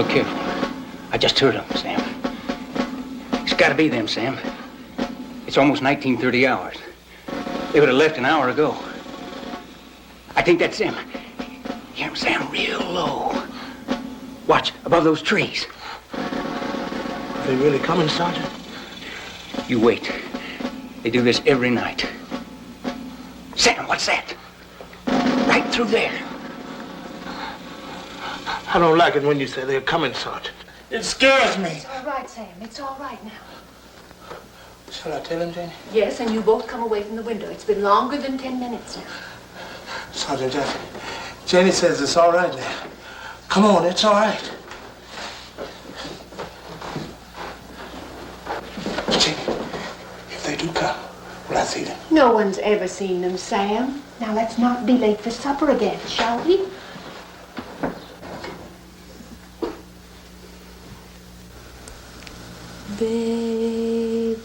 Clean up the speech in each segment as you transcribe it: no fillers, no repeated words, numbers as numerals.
look careful. I just heard them, Sam. It's got to be them, Sam. It's almost 1930 hours. They would have left an hour ago. I think that's them. Hear them, Sam, real low. Watch, above those trees. Are they really coming, Sergeant? You wait. They do this every night. Sam, what's that? Right through there. I don't like it when you say they're coming, Sergeant. It scares me. It's all right, Sam. It's all right now. Shall I tell him, Janie? Yes, and you both come away from the window. It's been longer than 10 minutes now. Sergeant, Janie says it's all right now. Come on, it's all right. Janie, if they do come, will I see them? No one's ever seen them, Sam. Now let's not be late for supper again, shall we? Baby,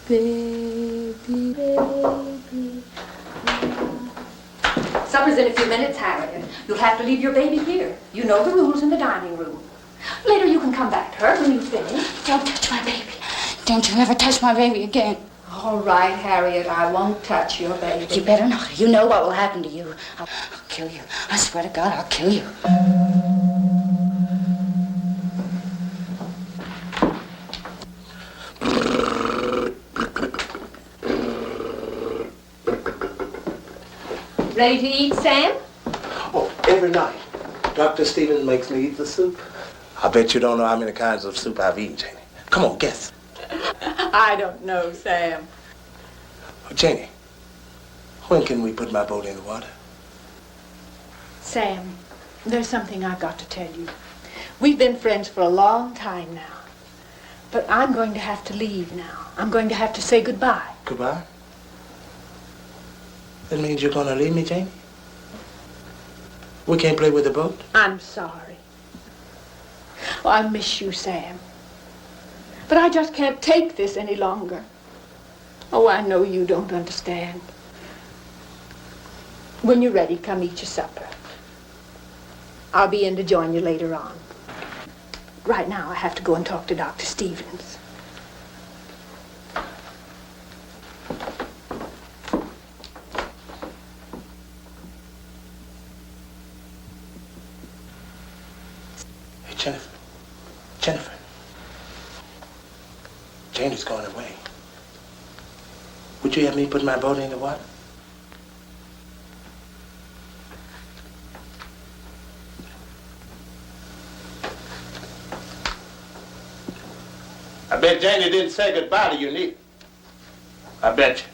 baby, baby. Supper's in a few minutes, Harriet. You'll have to leave your baby here. You know the rules in the dining room. Later you can come back to her when you finish. Don't touch my baby. Don't you ever touch my baby again. All right, Harriet, I won't touch your baby. You better not. You know what will happen to you. I'll kill you. I swear to God, I'll kill you. Ready to eat, Sam? Oh, every night. Dr. Stephens makes me eat the soup. I bet you don't know how many kinds of soup I've eaten, Janie. Come on, guess. I don't know, Sam. Oh, Janie, when can we put my boat in the water? Sam, there's something I've got to tell you. We've been friends for a long time now. But I'm going to have to leave now. I'm going to have to say goodbye. Goodbye? That means you're gonna leave me, Janie? We can't play with the boat? I'm sorry. Oh, I miss you, Sam. But I just can't take this any longer. Oh, I know you don't understand. When you're ready, come eat your supper. I'll be in to join you later on. Right now, I have to go and talk to Dr. Stephens. Hey, Jennifer. Janie's going away. Would you have me put my boat in the water? I bet Janie didn't say goodbye to you, neither. I bet you.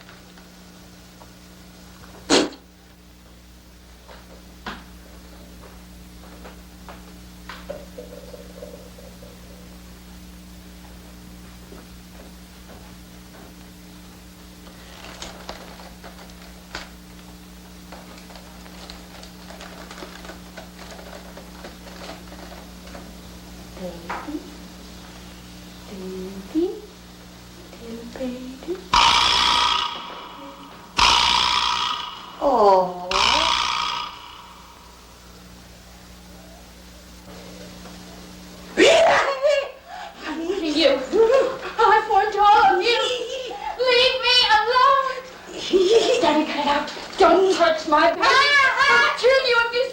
Oh. I'm leaving you. I foretold you. Leave me alone. Daddy, cut it out. Don't touch my baby. I'll kill you if you...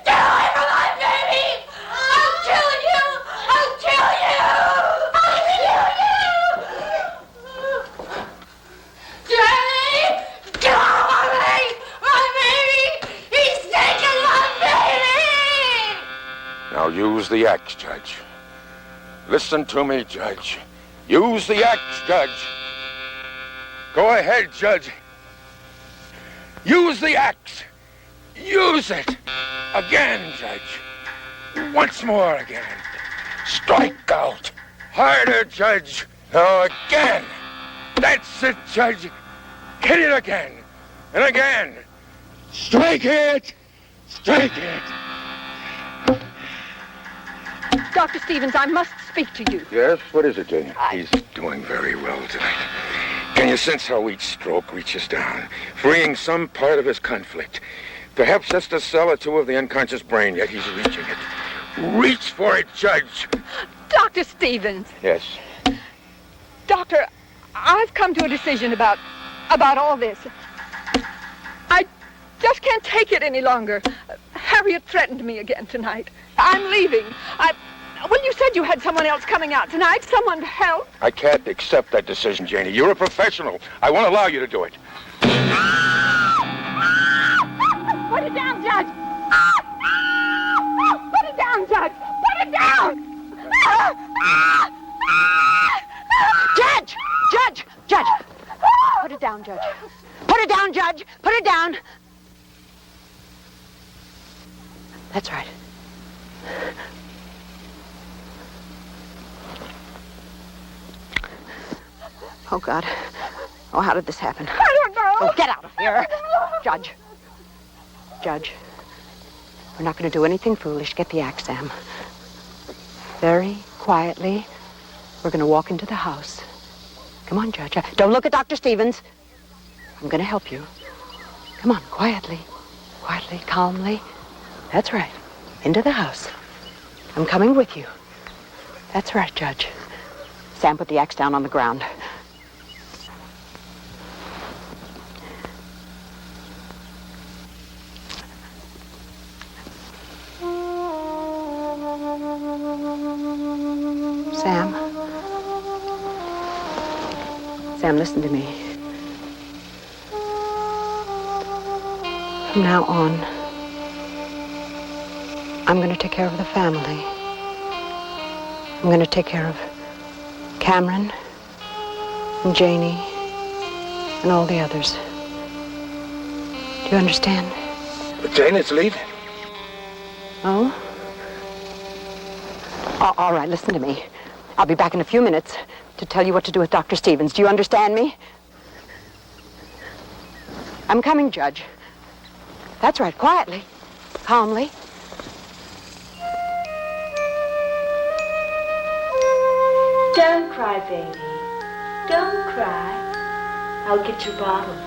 Get away from my baby. I'll kill you. I'll kill you. I'll kill you. Daddy, get off of me. My baby. He's taking my baby. Now use the axe, Judge. Listen to me, Judge. Use the axe, Judge. Go ahead, Judge. Use the axe. Use it. Again, Judge. Once more again. Strike out. Harder, Judge. Now again. That's it, Judge. Hit it again. And again. Strike it. Strike it. Dr. Stephens, I must speak to you. Yes? What is it, Jane? He's doing very well tonight. Can you sense how each stroke reaches down, freeing some part of his conflict? Perhaps just a cell or two of the unconscious brain, yet he's reaching it. Reach for it, Judge. Dr. Stephens. Yes. Doctor, I've come to a decision about all this. I just can't take it any longer. Harriet threatened me again tonight. I'm leaving. Well, you said you had someone else coming out tonight, someone to help. I can't accept that decision, Janie. You're a professional. I won't allow you to do it. Put it down, Judge. Put it down, Judge. Put it down. Judge! Judge! Judge! Put it down, Judge. Put it down, Judge. Put it down. That's right. Oh, God. Oh, how did this happen? I don't know. Oh, get out of here. Judge. Judge. We're not going to do anything foolish. Get the axe, Sam. Very quietly, we're going to walk into the house. Come on, Judge. Don't look at Dr. Stephens. I'm going to help you. Come on, quietly. Quietly, calmly. That's right. Into the house. I'm coming with you. That's right, Judge. Sam, put the axe down on the ground. Sam. Sam, listen to me. From now on, I'm going to take care of the family. I'm going to take care of Cameron and Janie and all the others. Do you understand? But Janie's leaving. Oh? All right, listen to me. I'll be back in a few minutes to tell you what to do with Dr. Stephens. Do you understand me? I'm coming, Judge. That's right, quietly, calmly. Don't cry, baby. Don't cry. I'll get your bottle.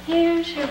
Here's your...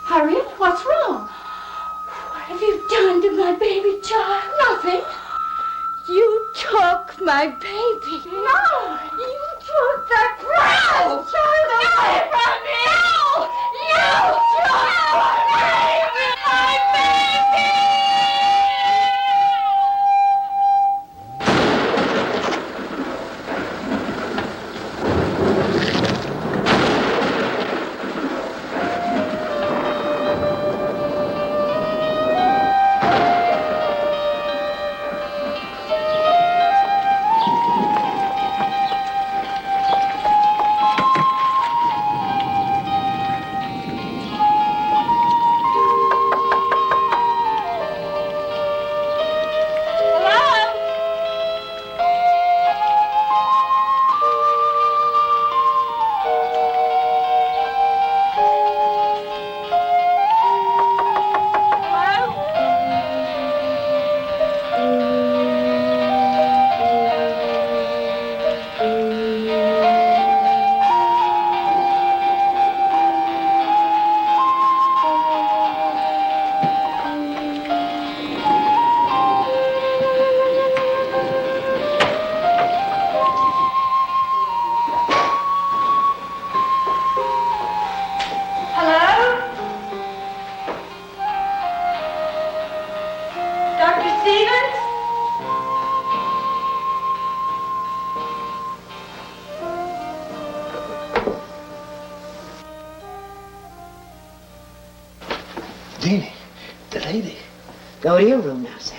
Harriet, what's wrong? What have you done to my baby child? Nothing. You took my baby. No! You took that precious child away from me! No! You took my baby! My baby! Jeannie, the lady. Go to your room now, Sam.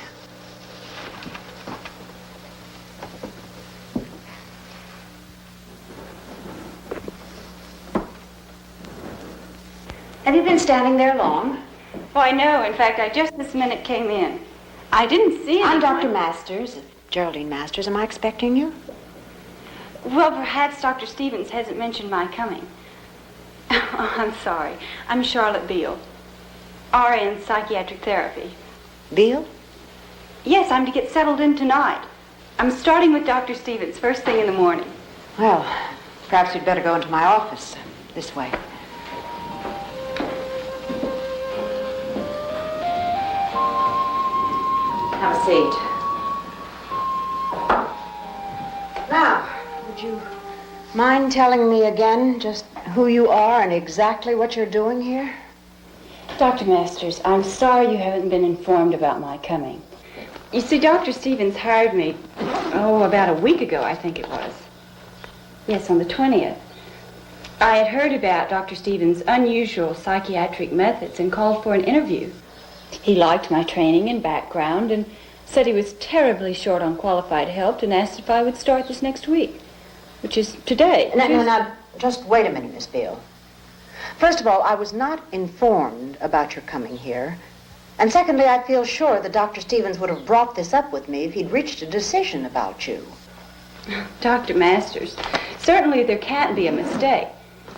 Have you been standing there long? Oh, I know. In fact, I just this minute came in. I didn't see anyone. I'm Dr. Masters, Geraldine Masters. Am I expecting you? Well, perhaps Dr. Stephens hasn't mentioned my coming. Oh, I'm sorry. I'm Charlotte Beale, RA in psychiatric therapy. Beale? Yes, I'm to get settled in tonight. I'm starting with Dr. Stephens first thing in the morning. Well, perhaps you'd better go into my office. This way. Have a seat. Now, would you mind telling me again just who you are and exactly what you're doing here? Dr. Masters, I'm sorry you haven't been informed about my coming. You see, Dr. Stephens hired me, about a week ago, I think it was. Yes, on the 20th. I had heard about Dr. Stephens' unusual psychiatric methods and called for an interview. He liked my training and background and said he was terribly short on qualified help and asked if I would start this next week, which is today. Now, just wait a minute, Miss Beale. First of all, I was not informed about your coming here. And secondly, I feel sure that Dr. Stephens would have brought this up with me if he'd reached a decision about you. Dr. Masters, certainly there can't be a mistake.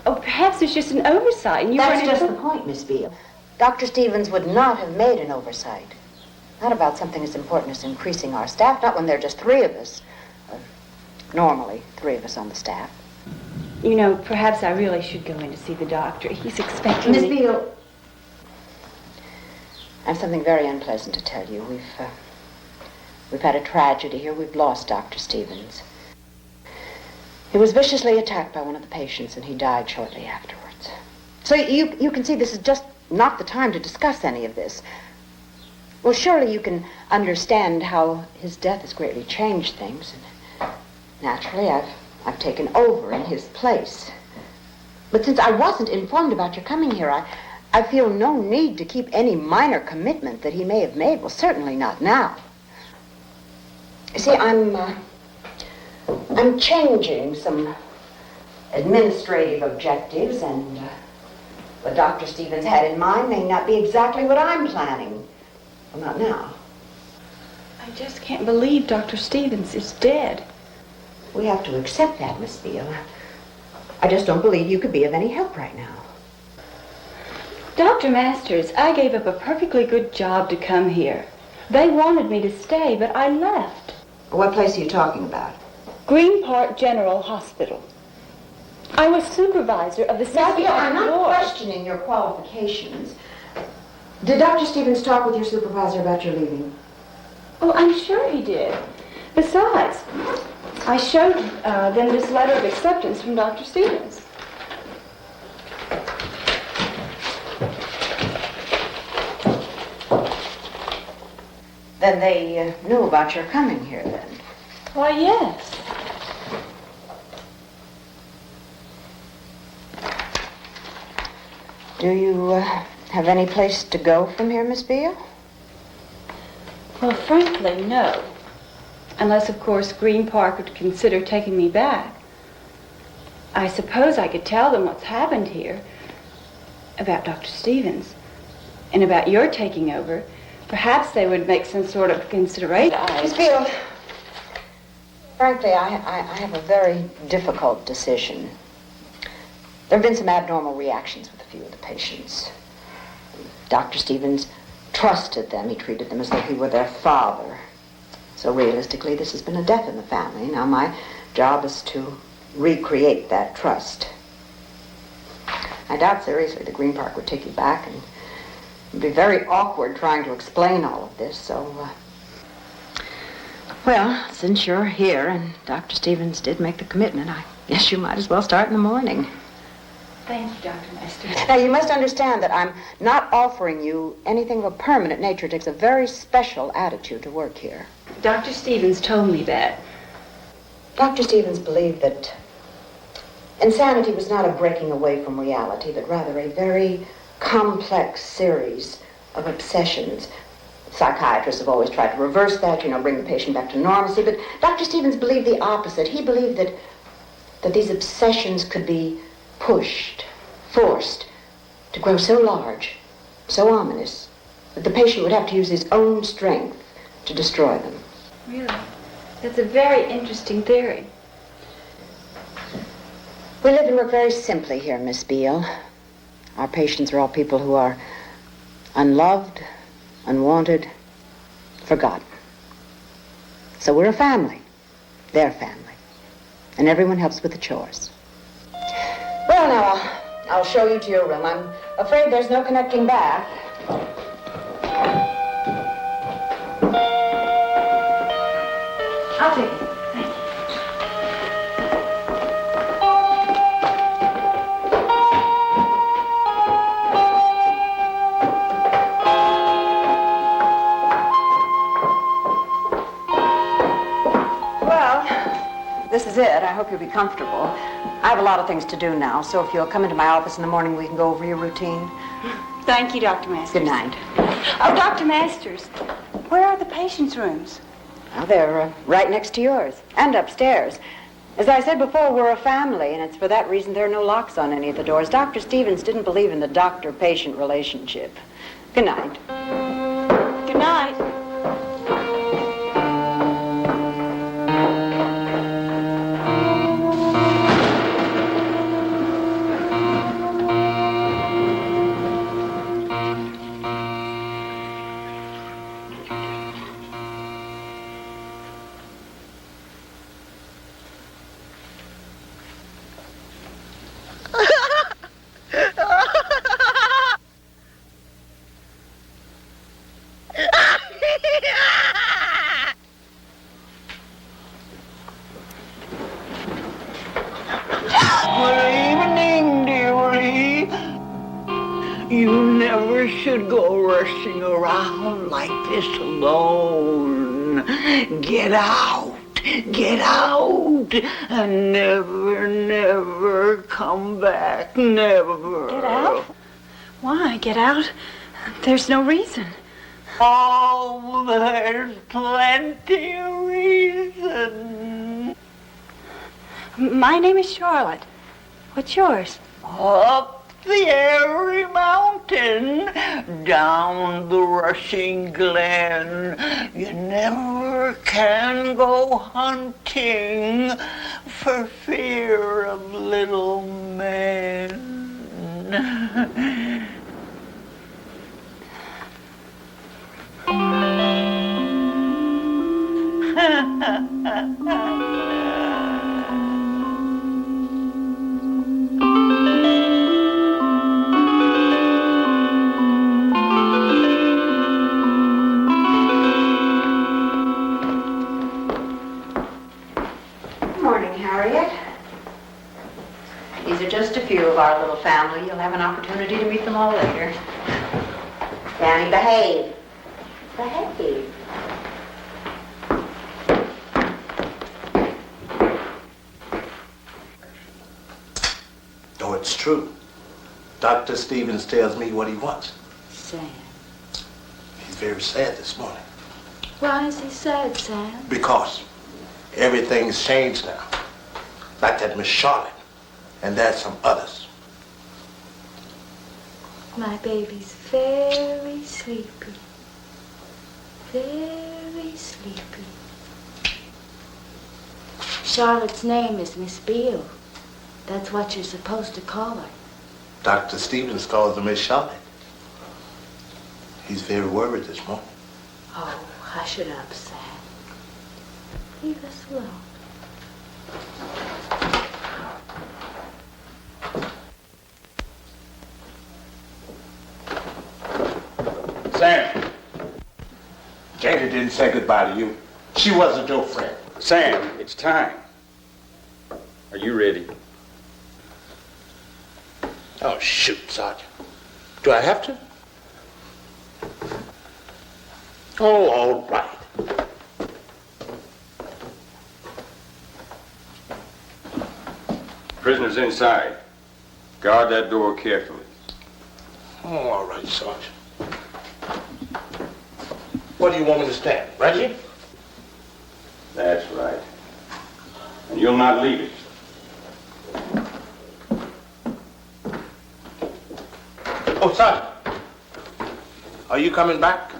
Oh, perhaps it's just an oversight and you That's weren't... just the point, Miss Beale. Dr. Stephens would not have made an oversight. Not about something as important as increasing our staff, not when there are just three of us. Normally, three of us on the staff. You know, perhaps I really should go in to see the doctor. He's expecting Miss me... Beale, I have something very unpleasant to tell you. We've had a tragedy here. We've lost Dr. Stephens. He was viciously attacked by one of the patients, and he died shortly afterwards. So you can see this is just not the time to discuss any of this. Well, surely you can understand how his death has greatly changed things. And naturally, I've taken over in his place. But since I wasn't informed about your coming here, I feel no need to keep any minor commitment that he may have made. Well, certainly not now. See, I'm changing some administrative objectives, and what Dr. Stephens had in mind may not be exactly what I'm planning. Well, not now. I just can't believe Dr. Stephens is dead. We have to accept that, Miss Beale. I just don't believe you could be of any help right now. Dr. Masters, I gave up a perfectly good job to come here. They wanted me to stay, but I left. What place are you talking about? Green Park General Hospital. I was supervisor of the psychiatric I'm not ward. questioning your qualifications. Did Dr. Stephens talk with your supervisor about your leaving? Oh, I'm sure he did. Besides, I showed them this letter of acceptance from Dr. Stephens. Then they knew about your coming here, then? Why, yes. Do you have any place to go from here, Miss Beale? Well, frankly, no. Unless, of course, Green Park would consider taking me back. I suppose I could tell them what's happened here, about Dr. Stephens, and about your taking over. Perhaps they would make some sort of consideration. Miss Beale, frankly, I have a very difficult decision. There have been some abnormal reactions with a few of the patients. Dr. Stephens trusted them. He treated them as though he were their father. So realistically, this has been a death in the family. Now my job is to recreate that trust. I doubt seriously that Green Park would take you back, and it'd be very awkward trying to explain all of this, so... Well, since you're here and Dr. Stephens did make the commitment, I guess you might as well start in the morning. Thank you, Dr. Masters. Now, you must understand that I'm not offering you anything of a permanent nature. It takes a very special attitude to work here. Dr. Stephens told me that. Dr. Stephens believed that insanity was not a breaking away from reality, but rather a very complex series of obsessions. Psychiatrists have always tried to reverse that, bring the patient back to normalcy, but Dr. Stephens believed the opposite. He believed that these obsessions could be pushed, forced to grow so large, so ominous, that the patient would have to use his own strength to destroy them. Really? That's a very interesting theory. We live and work very simply here, Miss Beale. Our patients are all people who are unloved, unwanted, forgotten. So we're a family, their family, and everyone helps with the chores. Well, now, I'll show you to your room. I'm afraid there's no connecting bath. I'll take it. Thank you. This is it. I hope you'll be comfortable. I have a lot of things to do now, so if you'll come into my office in the morning, we can go over your routine. Thank you, Dr. Masters. Good night. Oh, Dr. Masters, where are the patients' rooms? Well, they're right next to yours, and upstairs. As I said before, we're a family, and it's for that reason there are no locks on any of the doors. Dr. Stephens didn't believe in the doctor-patient relationship. Good night. Good night. Should go rushing around like this alone. Get out, and never come back, never. Get out? Why get out? There's no reason. Oh, there's plenty of reason. My name is Charlotte. What's yours? Up the airy mountain, down the rushing glen, you never can go hunting for fear of little men. These are just a few of our little family. You'll have an opportunity to meet them all later. Danny, behave. Behave. Oh, it's true. Dr. Stephens tells me what he wants. Sam. He's very sad this morning. Why is he sad, Sam? Because everything's changed now. Like that Miss Charlotte. And there's some others. My baby's very sleepy. Very sleepy. Charlotte's name is Miss Beale. That's what you're supposed to call her. Dr. Stephens calls her Miss Charlotte. He's very worried this morning. Oh, hush it up, Sam. Leave us alone. Sam. Janie didn't say goodbye to you. She wasn't your friend. Sam, it's time. Are you ready? Oh, shoot, Sergeant. Do I have to? Oh, all right. Prisoner's inside. Guard that door carefully. Oh, all right, Sergeant. What do you want me to stand, Reggie? That's right. And you'll not leave it. Oh, Sergeant. Are you coming back?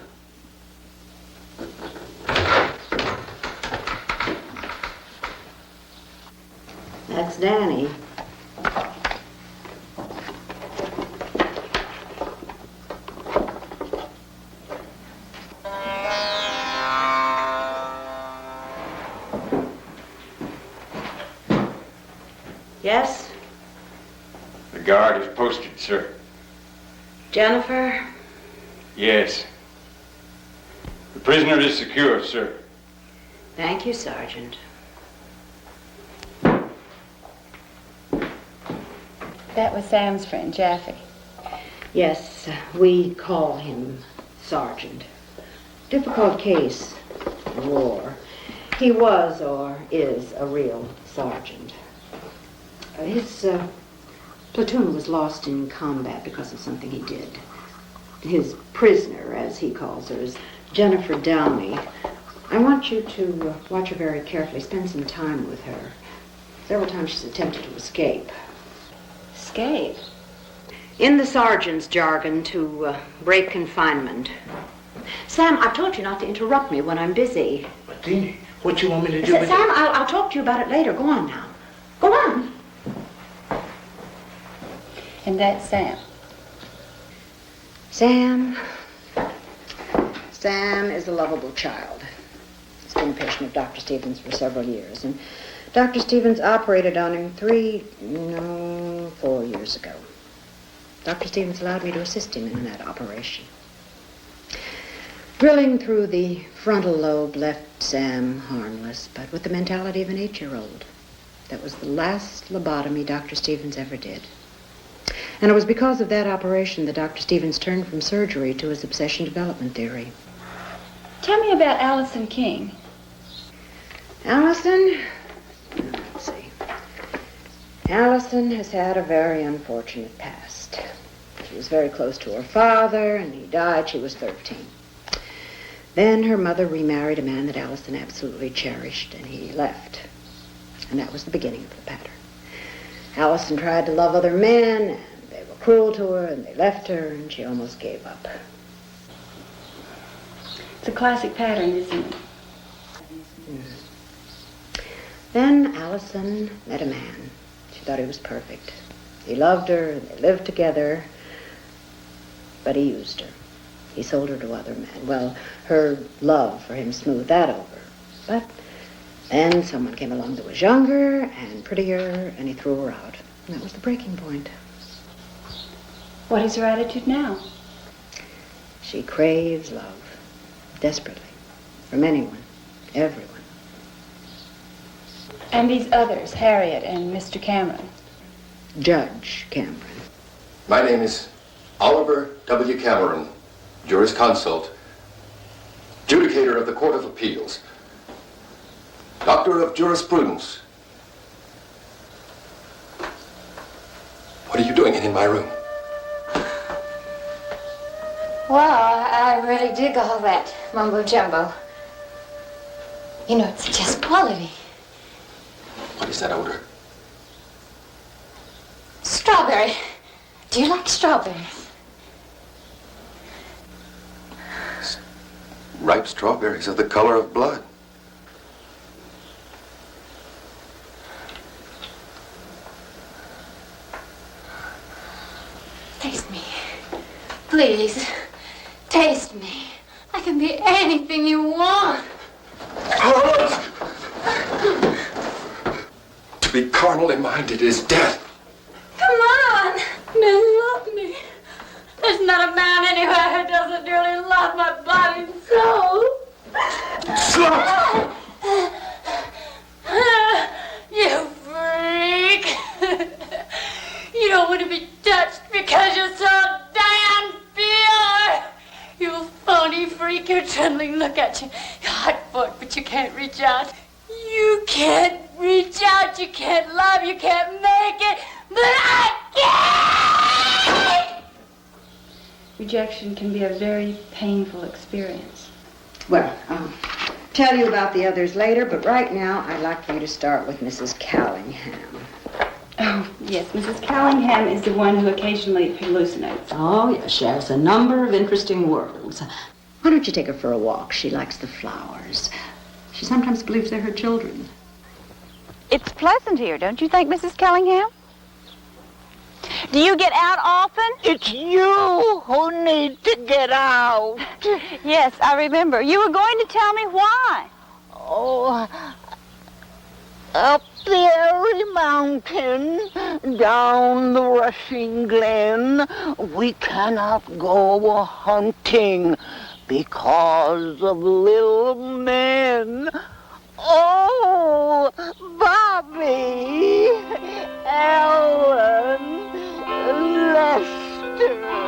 That's Danny. Yes? The guard is posted, sir. Jennifer? Yes. The prisoner is secure, sir. Thank you, Sergeant. That was Sam's friend, Jaffe. Yes, we call him Sergeant. Difficult case. War. He was or is a real sergeant. His platoon was lost in combat because of something he did. His prisoner, as he calls her, is Jennifer Downey. I want you to watch her very carefully. Spend some time with her. Several times she's attempted to escape. Escape? In the sergeant's jargon, to break confinement. Sam, I've told you not to interrupt me when I'm busy. But Deanie, what you want me to do with Sam, I'll talk to you about it later. Go on now. Go on. And that's Sam. Sam is a lovable child. He's been a patient of Dr. Stephens for several years, and Dr. Stephens operated on him 4 years ago. Dr. Stephens allowed me to assist him in that operation. Drilling through the frontal lobe left Sam harmless, but with the mentality of an 8-year-old. That was the last lobotomy Dr. Stephens ever did. And it was because of that operation that Dr. Stephens turned from surgery to his obsession development theory. Tell me about Allison King. Allison? Let's see. Allison has had a very unfortunate past. She was very close to her father, and he died. She was 13. Then her mother remarried a man that Allison absolutely cherished, and he left. And that was the beginning of the pattern. Allison tried to love other men, and they were cruel to her, and they left her, and she almost gave up. It's a classic pattern, isn't it? Then Allison met a man. She thought he was perfect. He loved her, and they lived together, but he used her. He sold her to other men. Well, her love for him smoothed that over. But then someone came along that was younger and prettier, and he threw her out. And that was the breaking point. What is her attitude now? She craves love, desperately, from anyone, everyone. And these others, Harriet and Mr. Cameron? Judge Cameron. My name is Oliver W. Cameron, jurisconsult, judicator of the Court of Appeals, doctor of jurisprudence. What are you doing in my room? Well, I really dig all that mumbo-jumbo. You know, it's just quality. What is that odor? Strawberry. Do you like strawberries? Ripe strawberries are the color of blood. Taste me. Please. Taste me. I can be anything you want. To be carnally minded is death. Come on. Men love me. There's not a man anywhere who doesn't really love my body and soul. Slut! You freak. You don't want to be touched because you're so damn pure. You phony freak. You're trembling. Look at you. You're hot for it, but you can't reach out. You can't reach out. You can't love. You can't make it. But I can! Rejection can be a very painful experience. Well, I'll tell you about the others later, but right now I'd like for you to start with Mrs. Callingham. Oh, yes, Mrs. Callingham is the one who occasionally hallucinates. Oh, yes, she has a number of interesting words. Why don't you take her for a walk? She likes the flowers. She sometimes believes they're her children. It's pleasant here, don't you think, Mrs. Callingham? Do you get out often? It's you who need to get out. Yes, I remember. You were going to tell me why. Oh, up the airy mountain, down the rushing glen, we cannot go hunting because of little men. Oh, Bobby, Ellen, Lester.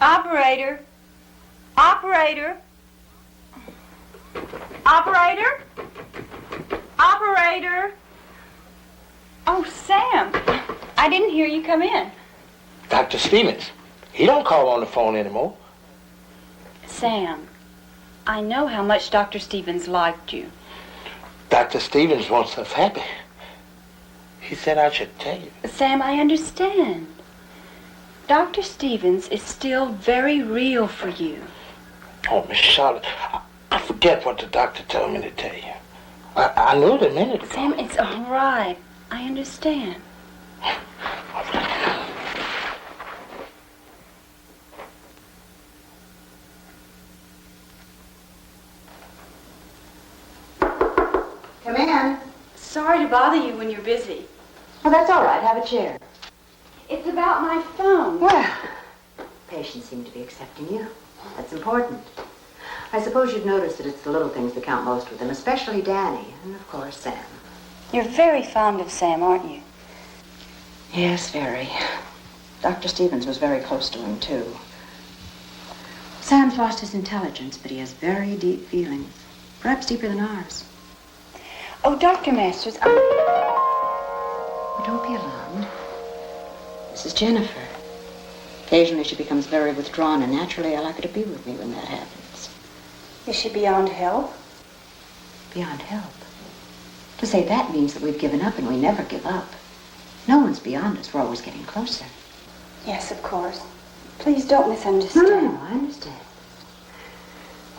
Operator. Operator. Operator. Operator. Oh, Sam. I didn't hear you come in. Dr. Stephens, he don't call on the phone anymore. Sam, I know how much Dr. Stephens liked you. Dr. Stephens wants us happy. He said I should tell you. Sam, I understand. Dr. Stephens is still very real for you. Oh, Miss Charlotte, I forget what the doctor told me to tell you. I knew it a minute ago. Sam, it's all right. I understand. Come in. Sorry to bother you when you're busy. Well, that's all right. Have a chair. It's about my phone. Well, patients seem to be accepting you. That's important. I suppose you've noticed that it's the little things that count most with them, especially Danny, and of course, Sam. You're very fond of Sam, aren't you? Yes, very. Dr. Stephens was very close to him, too. Sam's lost his intelligence, but he has very deep feelings, perhaps deeper than ours. Oh, Dr. Masters, Oh, don't be alarmed. This is Jennifer. Occasionally she becomes very withdrawn, and naturally I like her to be with me when that happens. Is she beyond help? Beyond help? To say that means that we've given up, and we never give up. No one's beyond us. We're always getting closer. Yes, of course. Please don't misunderstand. No, I understand.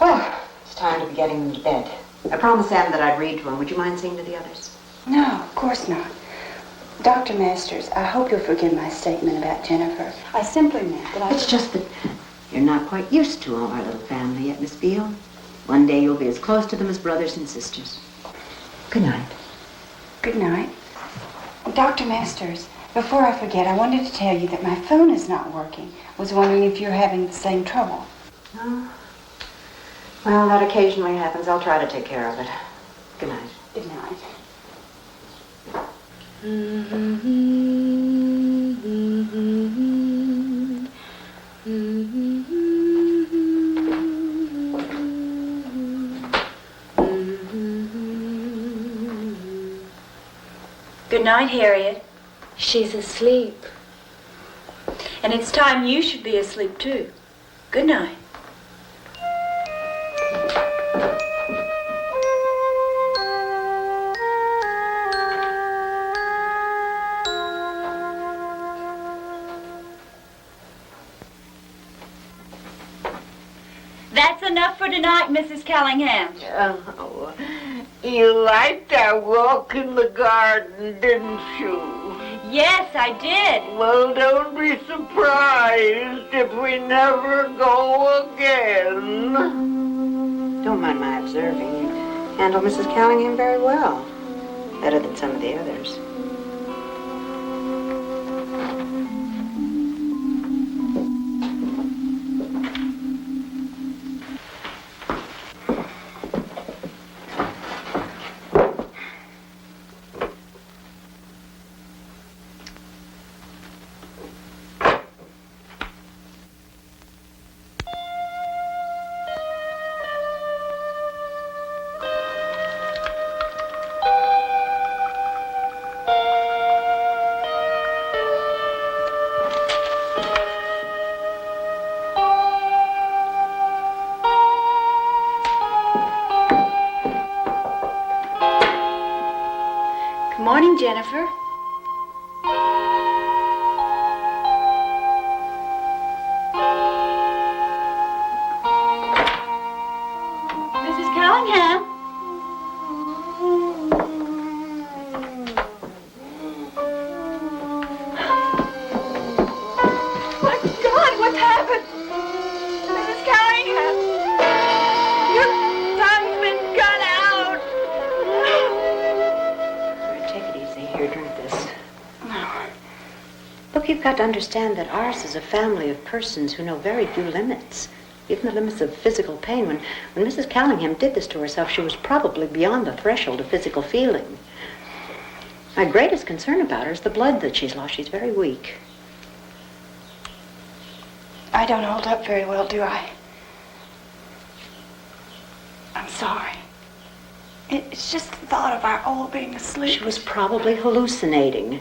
Well, it's time to be getting them to bed. I promised Sam that I'd read to him. Would you mind seeing to the others? No, of course not. Dr. Masters, I hope you'll forgive my statement about Jennifer. I simply meant that It's just that you're not quite used to our little family yet, Miss Beale. One day you'll be as close to them as brothers and sisters. Good night. Good night. Dr. Masters, before I forget, I wanted to tell you that my phone is not working. I was wondering if you're having the same trouble. Oh. Well, that occasionally happens. I'll try to take care of it. Good night. Good night. Good night, Harriet. She's asleep. And it's time you should be asleep, too. Good night. That's enough for tonight, Mrs. Callingham. Oh, you liked our walk in the garden, didn't you? Yes, I did. Well, don't be surprised if we never go again. Don't mind my observing. You handle Mrs. Callingham very well. Better than some of the others. morning, Jennifer. Mrs. Callingham. My God, what's happened? Mrs. Callingham, your son's been gun out. Take it easy. Here, drink this. Look, you've got to understand that ours is a family of persons who know very few limits. Even the limits of physical pain. When Mrs. Callingham did this to herself, she was probably beyond the threshold of physical feeling. My greatest concern about her is the blood that she's lost. She's very weak. I don't hold up very well, do I? I'm sorry. It's just the thought of our all being asleep. She was probably hallucinating.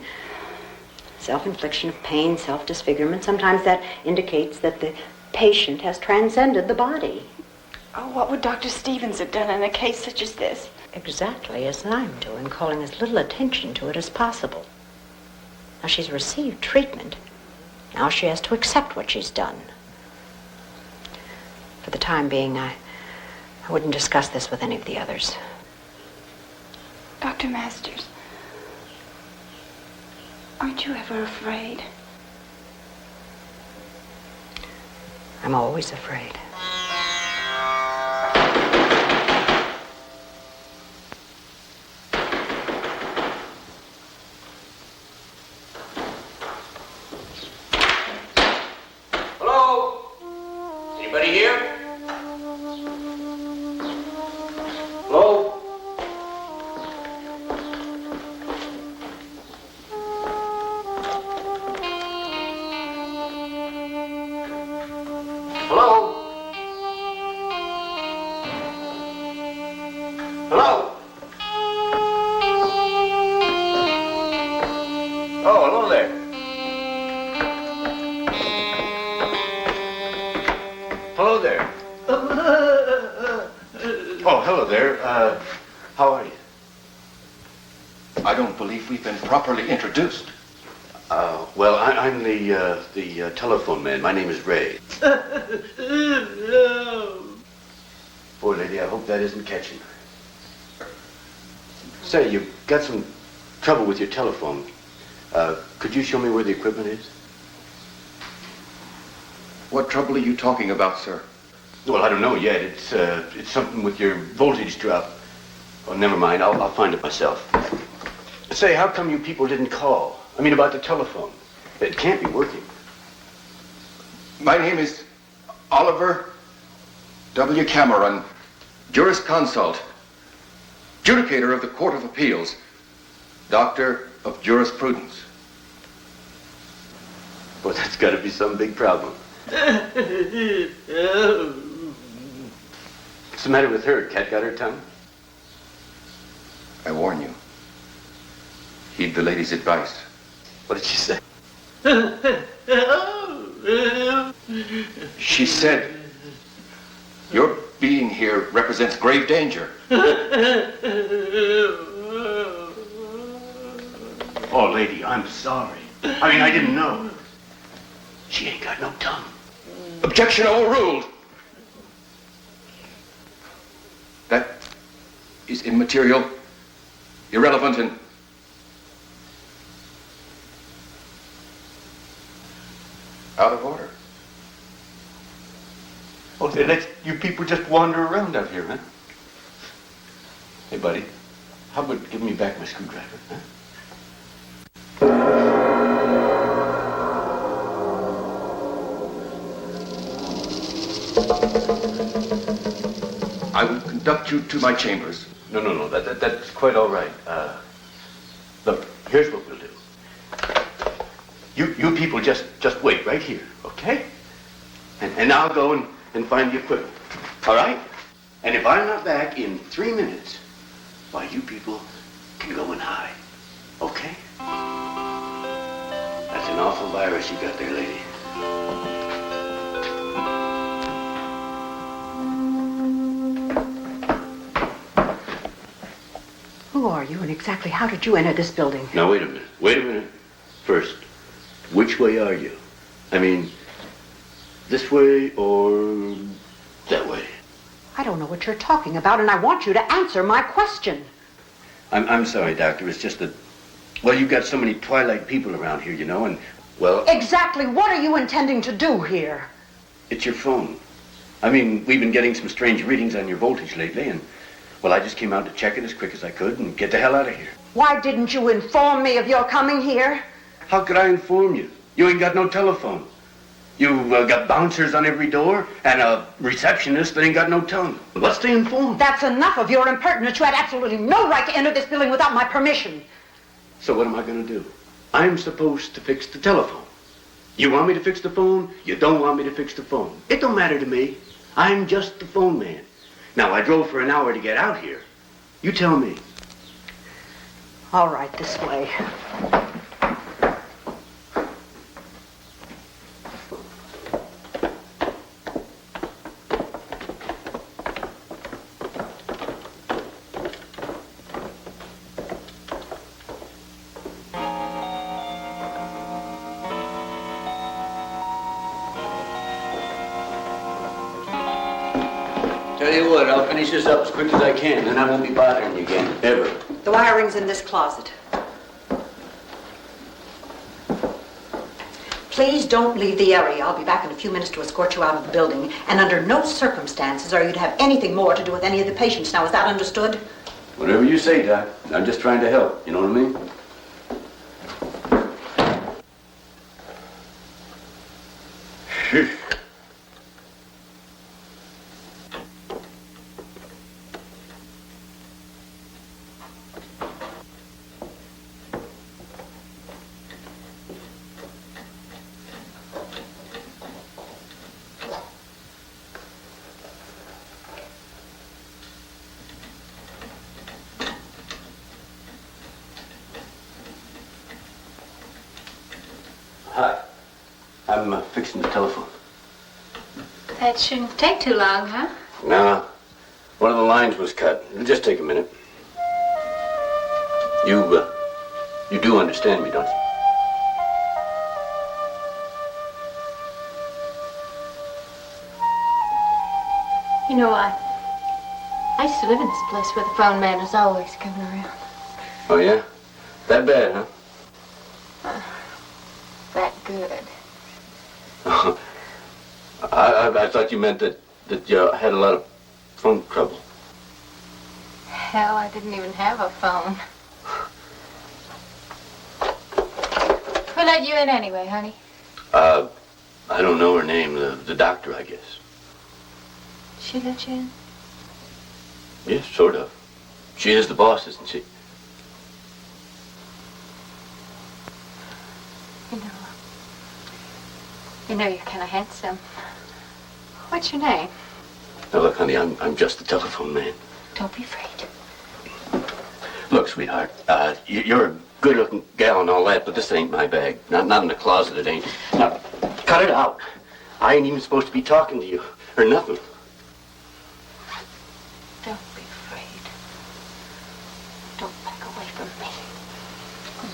Self-infliction of pain, self-disfigurement, sometimes that indicates that the patient has transcended the body. Oh, what would Dr. Stephens have done in a case such as this? Exactly as I'm doing, calling as little attention to it as possible. Now, she's received treatment. Now she has to accept what she's done. For the time being, I wouldn't discuss this with any of the others. Dr. Masters, aren't you ever afraid? I'm always afraid. Hello? Anybody here? Hello? Hello? Hello? Oh, hello there. Hello there. Oh, hello there. How are you? I don't believe we've been properly introduced. Well, I'm the telephone man. My name is Ray. Poor lady, I hope that isn't catching. Say, you've got some trouble with your telephone. Could you show me where the equipment is? What trouble are you talking about, sir? Well, I don't know yet. It's something with your voltage drop. Oh, never mind. I'll find it myself. Say, how come you people didn't call? I mean, about the telephone. It can't be working. My name is Oliver W. Cameron, jurisconsult, judicator of the Court of Appeals, doctor of jurisprudence. Well, that's got to be some big problem. What's the matter with her? Cat got her tongue? I warn you. Heed the lady's advice. What did she say? She said, your being here represents grave danger. Oh, lady, I'm sorry. I mean, I didn't know. She ain't got no tongue. Objection overruled. That is immaterial, irrelevant, and out of order. Oh, they let you people just wander around out here, huh? Hey, buddy, how about giving me back my screwdriver, huh? I will conduct you to my chambers. No, that's quite all right. Look, here's what we'll do. You people just wait right here, okay? And I'll go and find the equipment, all right? And if I'm not back in 3 minutes, why, you people can go and hide, okay? That's an awful virus you got there, lady. Who Who are you and exactly how did you enter this building? Now, wait a minute. Wait a minute. First, which way are you? I mean, this way or that way? I don't know what you're talking about, and I want you to answer my question. I'm sorry, Doctor. It's just that, well, you've got so many Twilight people around here, you know, and, well... Exactly what are you intending to do here? It's your phone. I mean, we've been getting some strange readings on your voltage lately, and, well, I just came out to check it as quick as I could and get the hell out of here. Why didn't you inform me of your coming here? How could I inform you? You ain't got no telephone. You've got bouncers on every door and a receptionist that ain't got no tongue. What's to inform? That's enough of your impertinence. You had absolutely no right to enter this building without my permission. So what am I going to do? I'm supposed to fix the telephone. You want me to fix the phone? You don't want me to fix the phone. It don't matter to me. I'm just the phone man. Now, I drove for an hour to get out here. You tell me. All right, this way. Tell you what, I'll finish this up as quick as I can, then I won't be bothering you again, ever. The wiring's in this closet. Please don't leave the area. I'll be back in a few minutes to escort you out of the building. And under no circumstances are you to have anything more to do with any of the patients. Now, is that understood? Whatever you say, Doc. I'm just trying to help. You know what I mean? Hi. I'm fixing the telephone. That shouldn't take too long, huh? No. One of the lines was cut. It'll just take a minute. You do understand me, don't you? You know, I used to live in this place where the phone man was always coming around. Oh, yeah? That bad, huh? That good. I thought you meant that you had a lot of phone trouble. Hell, I didn't even have a phone. Who let you in anyway, honey? I don't know her name. The doctor, I guess. She let you in? Yes, sort of. She is the boss, isn't she? You know you're kind of handsome. What's your name? Now, look, honey, I'm just the telephone man. Don't be afraid. Look, sweetheart, you're a good-looking gal and all that, but this ain't my bag. Not in the closet, it ain't. Now, cut it out. I ain't even supposed to be talking to you, or nothing. Don't be afraid. Don't back away from me.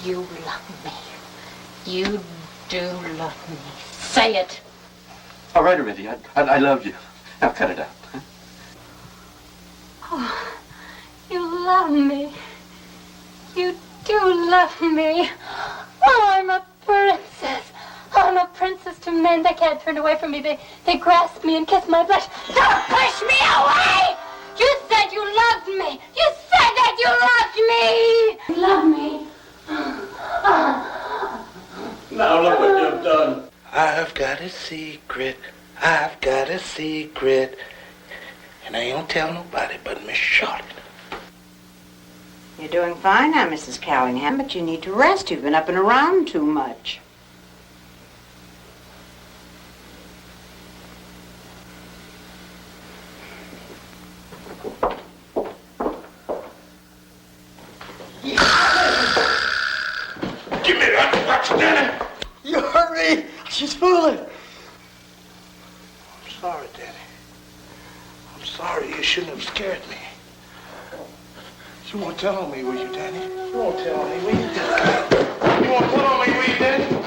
You love me. You do love me. Say it. All right, Arithia, I love you. Now cut it out. Huh? Oh, you love me. You do love me. Oh, I'm a princess. I'm a princess to men. They can't turn away from me. They grasp me and kiss my flesh. Don't push me away! You said you loved me. You said that you loved me. You love me. Now look what you've done. I've got a secret. I've got a secret. And I ain't gonna tell nobody but Miss Charlotte. You're doing fine now, Mrs. Callingham, but you need to rest. You've been up and around too much. Give me that watch, Danny! You hurt me. She's fooling. I'm sorry, Daddy. I'm sorry. You shouldn't have scared me. You won't tell on me, will you, Danny? You won't tell on me, will you? You won't tell on me, will you, Danny?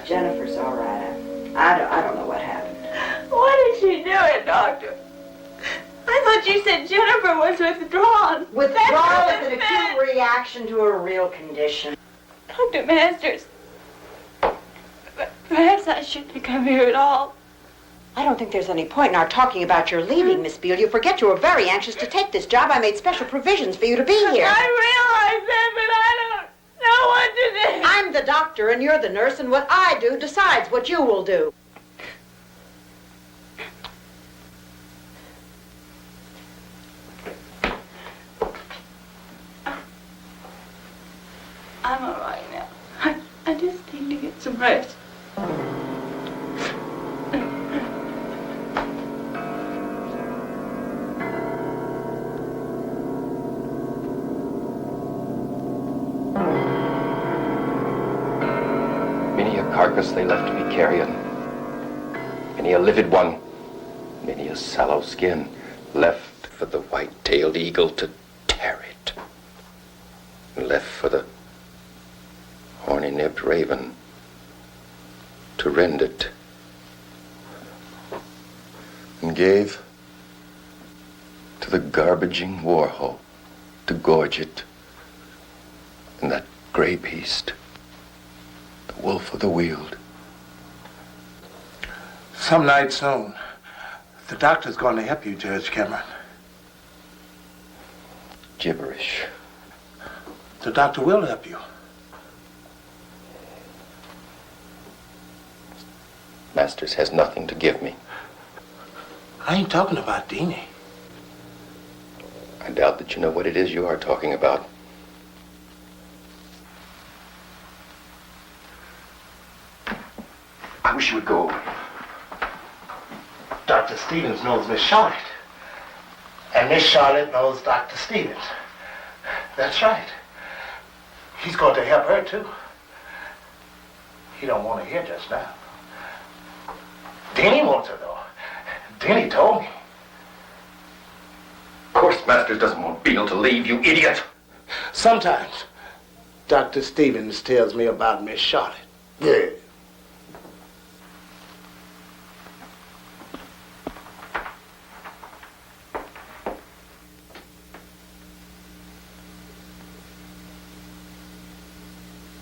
Jennifer's all right. I don't know what happened. Why did she do it, Doctor? I thought you said Jennifer was withdrawn. Withdrawal is an acute reaction to a real condition. Dr. Masters, perhaps I shouldn't come here at all. I don't think there's any point in our talking about your leaving, Miss Beale. You forget you were very anxious to take this job. I made special provisions for you to be here. I realize that, but I don't know what to do. I'm the doctor and you're the nurse, and what I do decides what you will do. I'm all right now. I just need to get some rest. Many a carcass they left me carrying, many a livid one, many a sallow skin, left for the white-tailed eagle to tear it, and left for the horny-nibbed raven to rend it, and gave to the garbaging warhole to gorge it, and that gray beast, the wolf of the Weald. Some night soon, the doctor's going to help you, Judge Cameron. Gibberish. The doctor will help you. Masters has nothing to give me. I ain't talking about Deanie. I doubt that you know what it is you are talking about. I wish you would go. Dr. Stephens knows Miss Charlotte. And Miss Charlotte knows Dr. Stephens. That's right. He's going to help her, too. He don't want to hear just now. Denny wants her, though. Denny told me. Of course Masters doesn't want Beale to leave, you idiot. Sometimes Dr. Stephens tells me about Miss Charlotte. Yeah.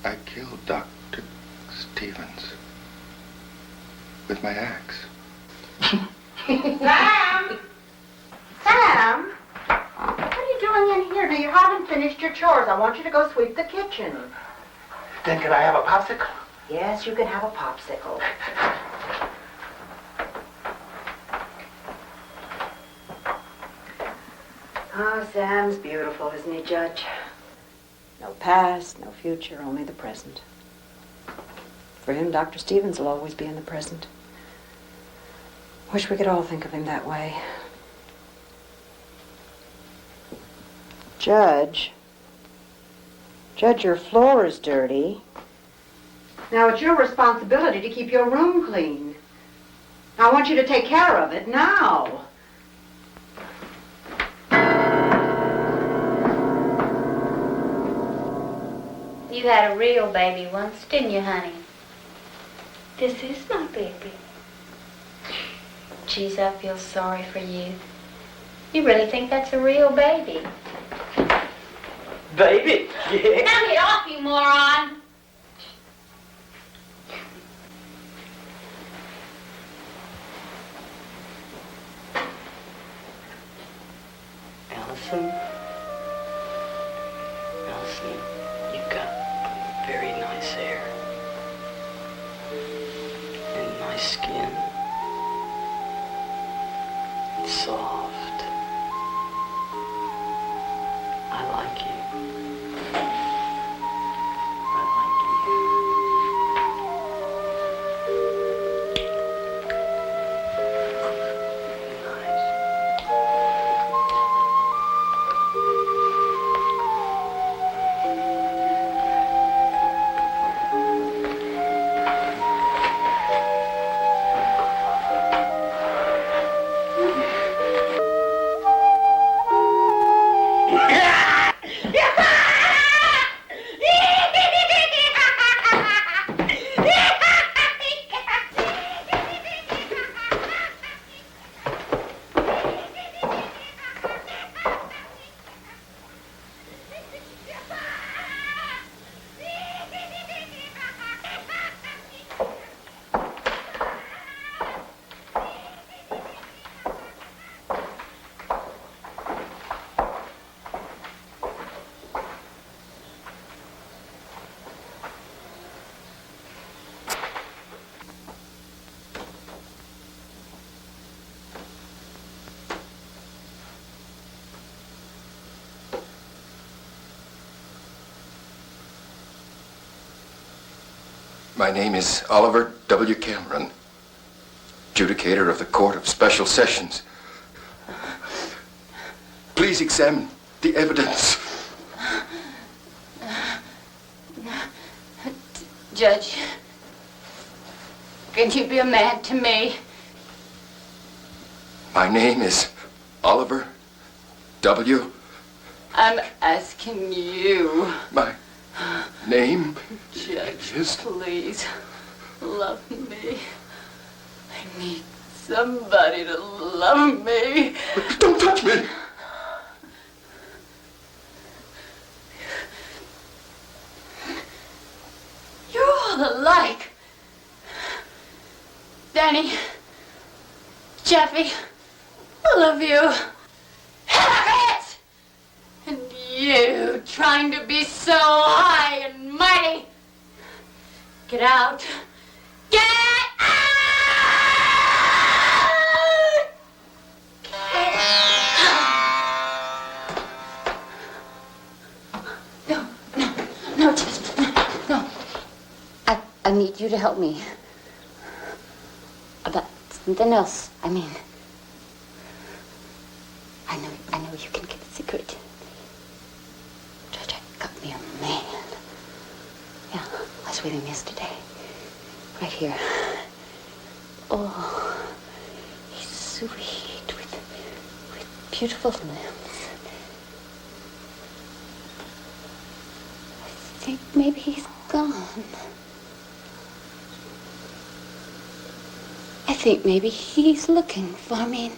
I killed Dr. Stephens with my axe. Sam! Sam! What are you doing in here? You haven't finished your chores. I want you to go sweep the kitchen. Then can I have a popsicle? Yes, you can have a popsicle. Oh, Sam's beautiful, isn't he, Judge? No past, no future, only the present. For him, Dr. Stephens will always be in the present. Wish we could all think of him that way. Judge, your floor is dirty. Now, it's your responsibility to keep your room clean. I want you to take care of it now. You had a real baby once, didn't you, honey? This is my baby. Geez, I feel sorry for you. You really think that's a real baby? Baby? Yeah. Now get off, you moron! Allison, you've got very nice hair and nice skin. It's soft. I like you. I like you. My name is Oliver W. Cameron, adjudicator of the Court of Special Sessions. Please examine the evidence. Judge, can you be a man to me? My name is Oliver W. I'm asking you. My name Judge, is... please, love me. I need somebody to love me. Don't touch me! You're all alike. Danny, Jeffy, all of you. Hypocrites! And you trying to be so high and mighty. Get out. Get out! No, just, no. I need you to help me. About something else, I mean. I know you can keep a secret. Judge, I got me a man. Yeah, I was with him yesterday. Right here. Oh, he's sweet with beautiful limbs. I think maybe he's gone. I think maybe he's looking for me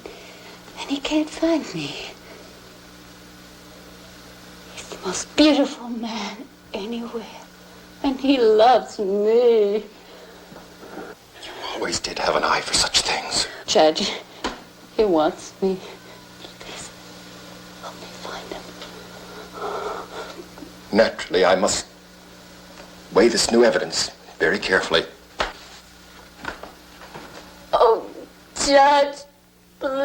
and he can't find me. He's the most beautiful man anywhere. And he loves me. You always did have an eye for such things. Judge, he wants me. Please, help me find him. Naturally, I must weigh this new evidence very carefully. Oh, Judge, please.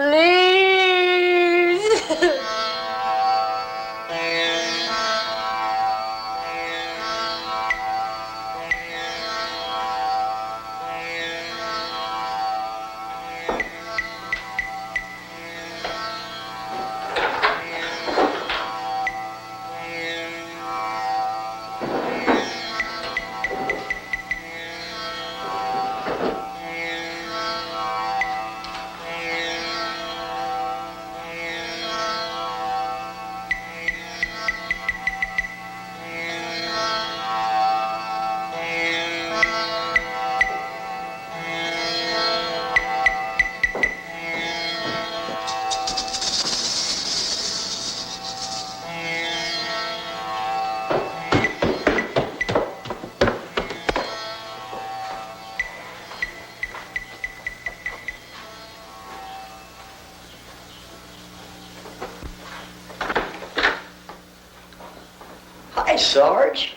Yes, Sarge.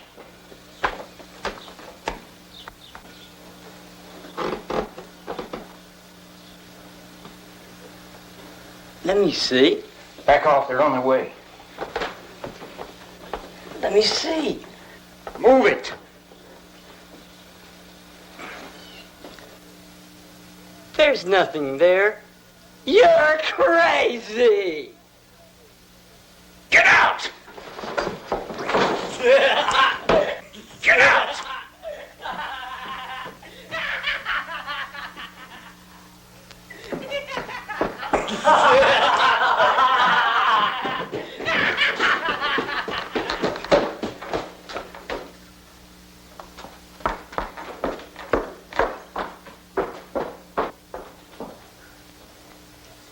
Let me see. Back off, they're on their way. Let me see. Move it! There's nothing there. You're crazy! Get out! Get out!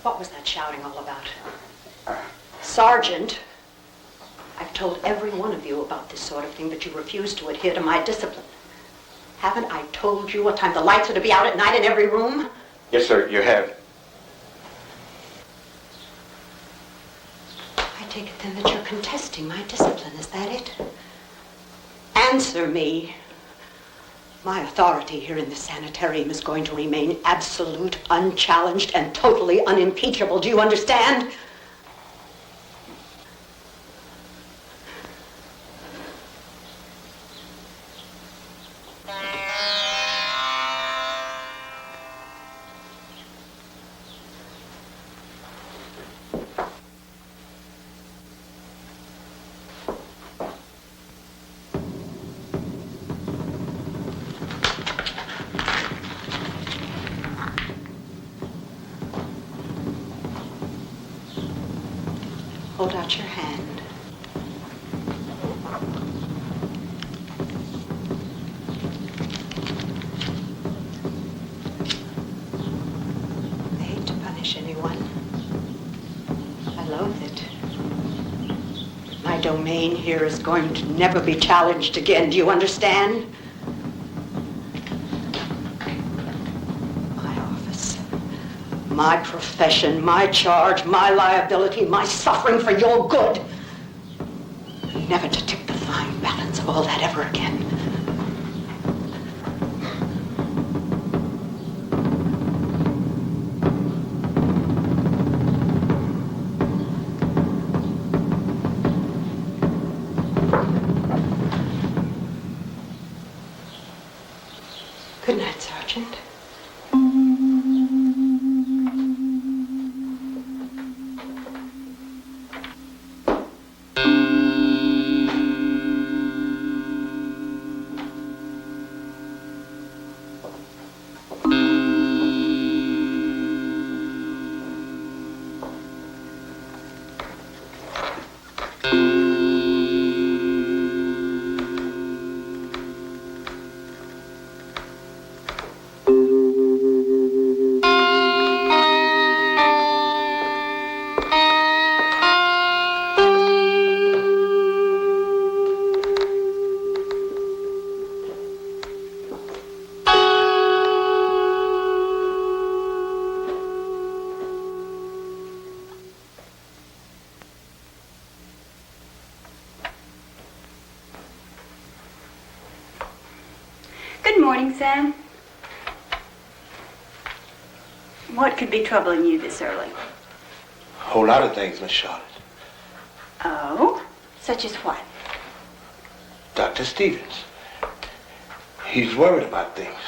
What was that shouting all about? Sergeant, I've told every one of you about this sort of thing, but you refuse to adhere to my discipline. Haven't I told you what time the lights are to be out at night in every room? Yes, sir, you have. I take it then that you're contesting my discipline. Is that it? Answer me. My authority here in the sanitarium is going to remain absolute, unchallenged, and totally unimpeachable. Do you understand? Hold out your hand. I hate to punish anyone. I loathe it. My domain here is going to never be challenged again. Do you understand? My office, my profession, my charge, my liability, my suffering for your good. Never to tip the fine balance of all that ever again. Good night, Sergeant. Good morning, Sam. What could be troubling you this early? A whole lot of things, Miss Charlotte. Oh? Such as what? Dr. Stephens. He's worried about things.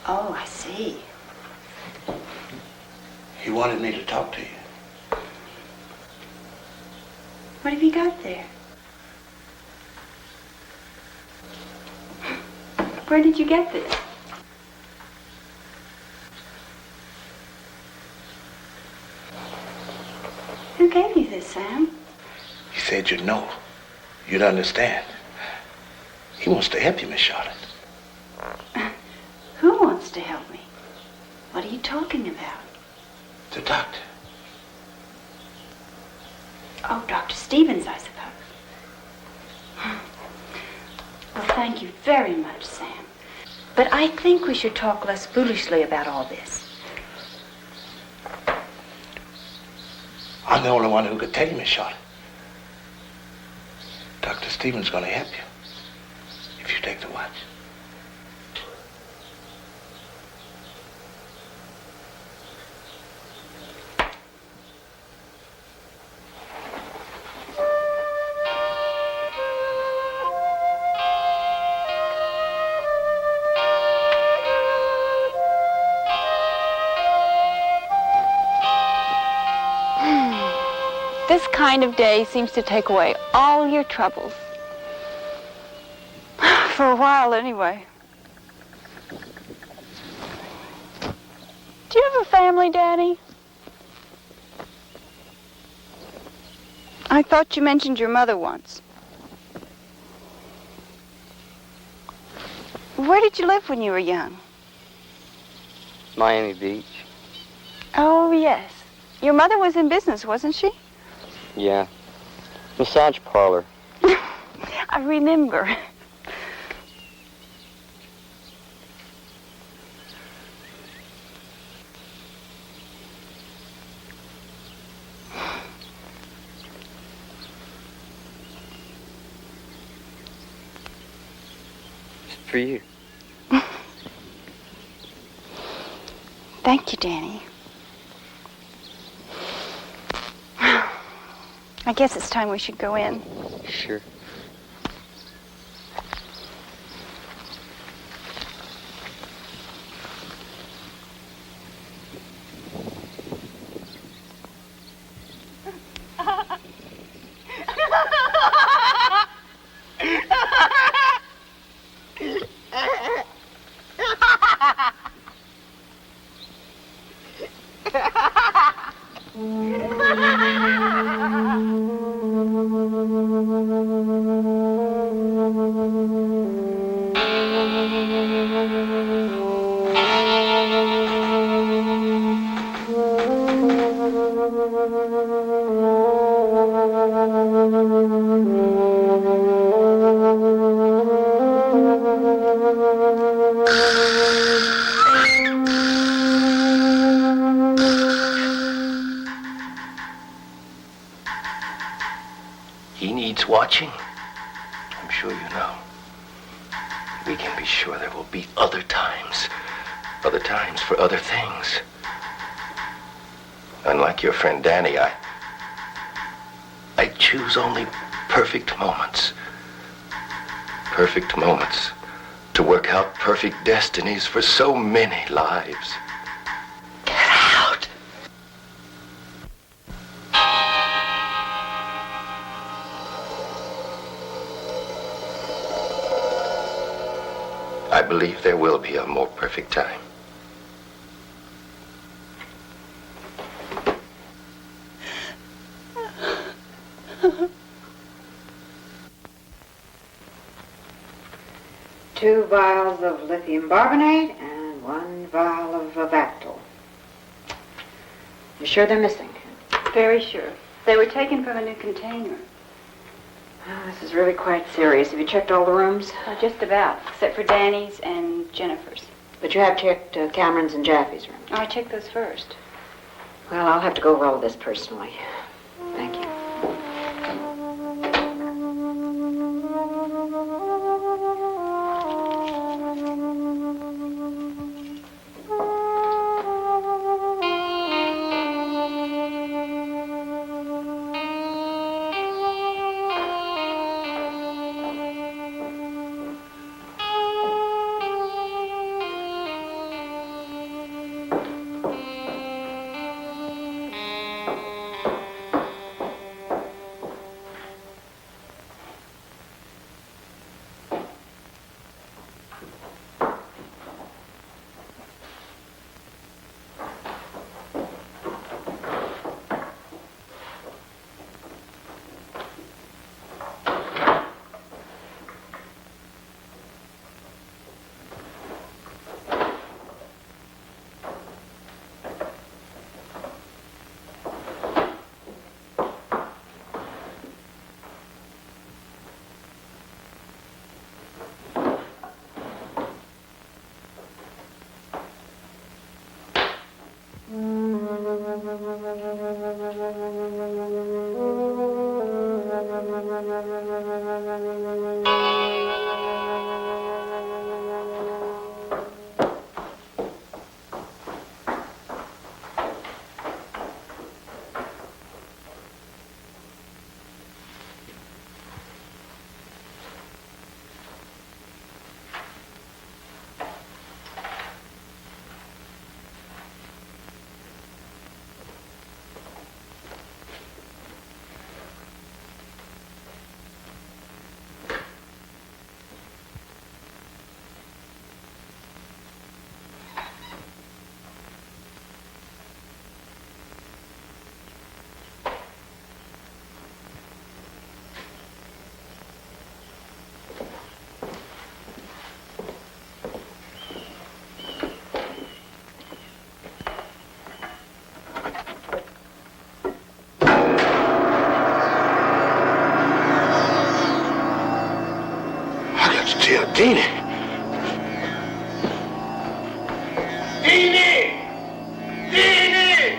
Oh, I see. He wanted me to talk to you. What have you got there? Where did you get this? Who gave you this, Sam? He said you'd know. You'd understand. He wants to help you, Miss Charlotte. Who wants to help me? What are you talking about? The doctor. Oh, Dr. Stephens, I suppose. Well, thank you very much, Sam. But I think we should talk less foolishly about all this. I'm the only one who could tell you, Miss Charlotte. Dr. Dr. Stephens going to help you if you take the watch. This kind of day seems to take away all your troubles. For a while, anyway. Do you have a family, Daddy? I thought you mentioned your mother once. Where did you live when you were young? Miami Beach. Oh, yes. Your mother was in business, wasn't she? Yeah. Massage parlor. I remember. It's for you. Thank you, Danny. I guess it's time we should go in. Sure. He needs watching. I'm sure you know. We can be sure there will be other times for other things. Unlike your friend Danny, I choose only perfect moments. Perfect moments to work out perfect destinies for so many lives. Get out! I believe there will be a more perfect time. Two vials of lithium barbonate and 1 vial of Vactol. You sure they're missing? Very sure. They were taken from a new container. Oh, this is really quite serious. Have you checked all the rooms? Just about, except for Danny's and Jennifer's. But you have checked Cameron's and Jaffe's rooms. I checked those first. Well, I'll have to go over all of this personally. Thank you. Geraldine. Dini! Dini!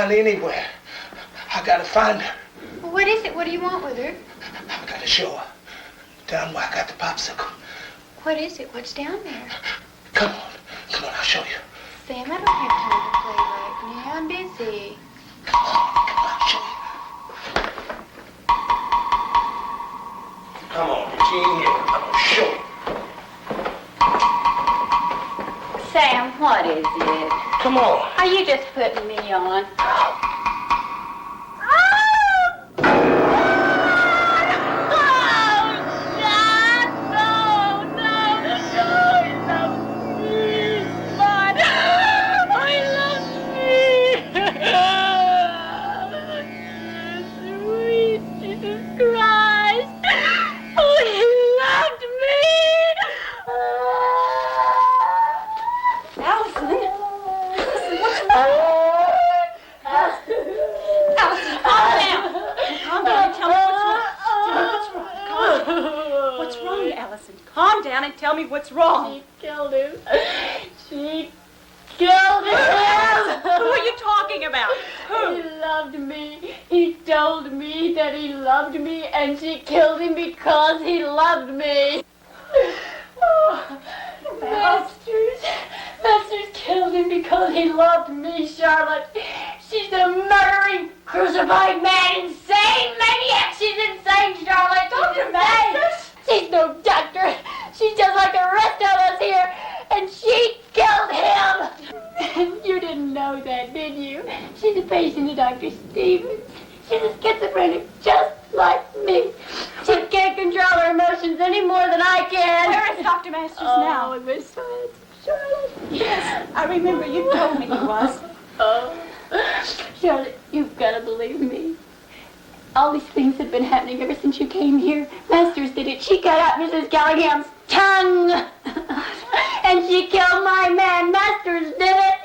Anywhere. I gotta find her. Well, what is it? What do you want with her? I gotta show her. Down where I got the popsicle. What is it? What's down there? Come on, I'll show you. Sam, I don't have time to play right now. I'm busy. Come on, I'll show you. Come on, she ain't here. I'm gonna show you. Sam, what is it? Come on. Are you just putting me on? What's wrong? She killed him. She killed him. Who are you talking about? Who? He loved me. He told me that he loved me, and she killed him because he loved me. Oh, Masters killed him because he loved me, Charlotte. She's a murdering, crucified man, insane maniac. She's insane, Charlotte. Dr. Masters? She's no doctor. She's just like the rest of us here, and she killed him. You didn't know that, did you? She's a patient of Dr. Stephens. She's a schizophrenic, just like me. She can't control her emotions any more than I can. Where is Dr. Masters now? Oh, in my science, Charlotte. Yes, I remember you told me he was. Oh, Charlotte, you've got to believe me. All these things have been happening ever since you came here. Masters did it. She cut out Mrs. Gallagher's tongue. And she killed my man. Masters did it.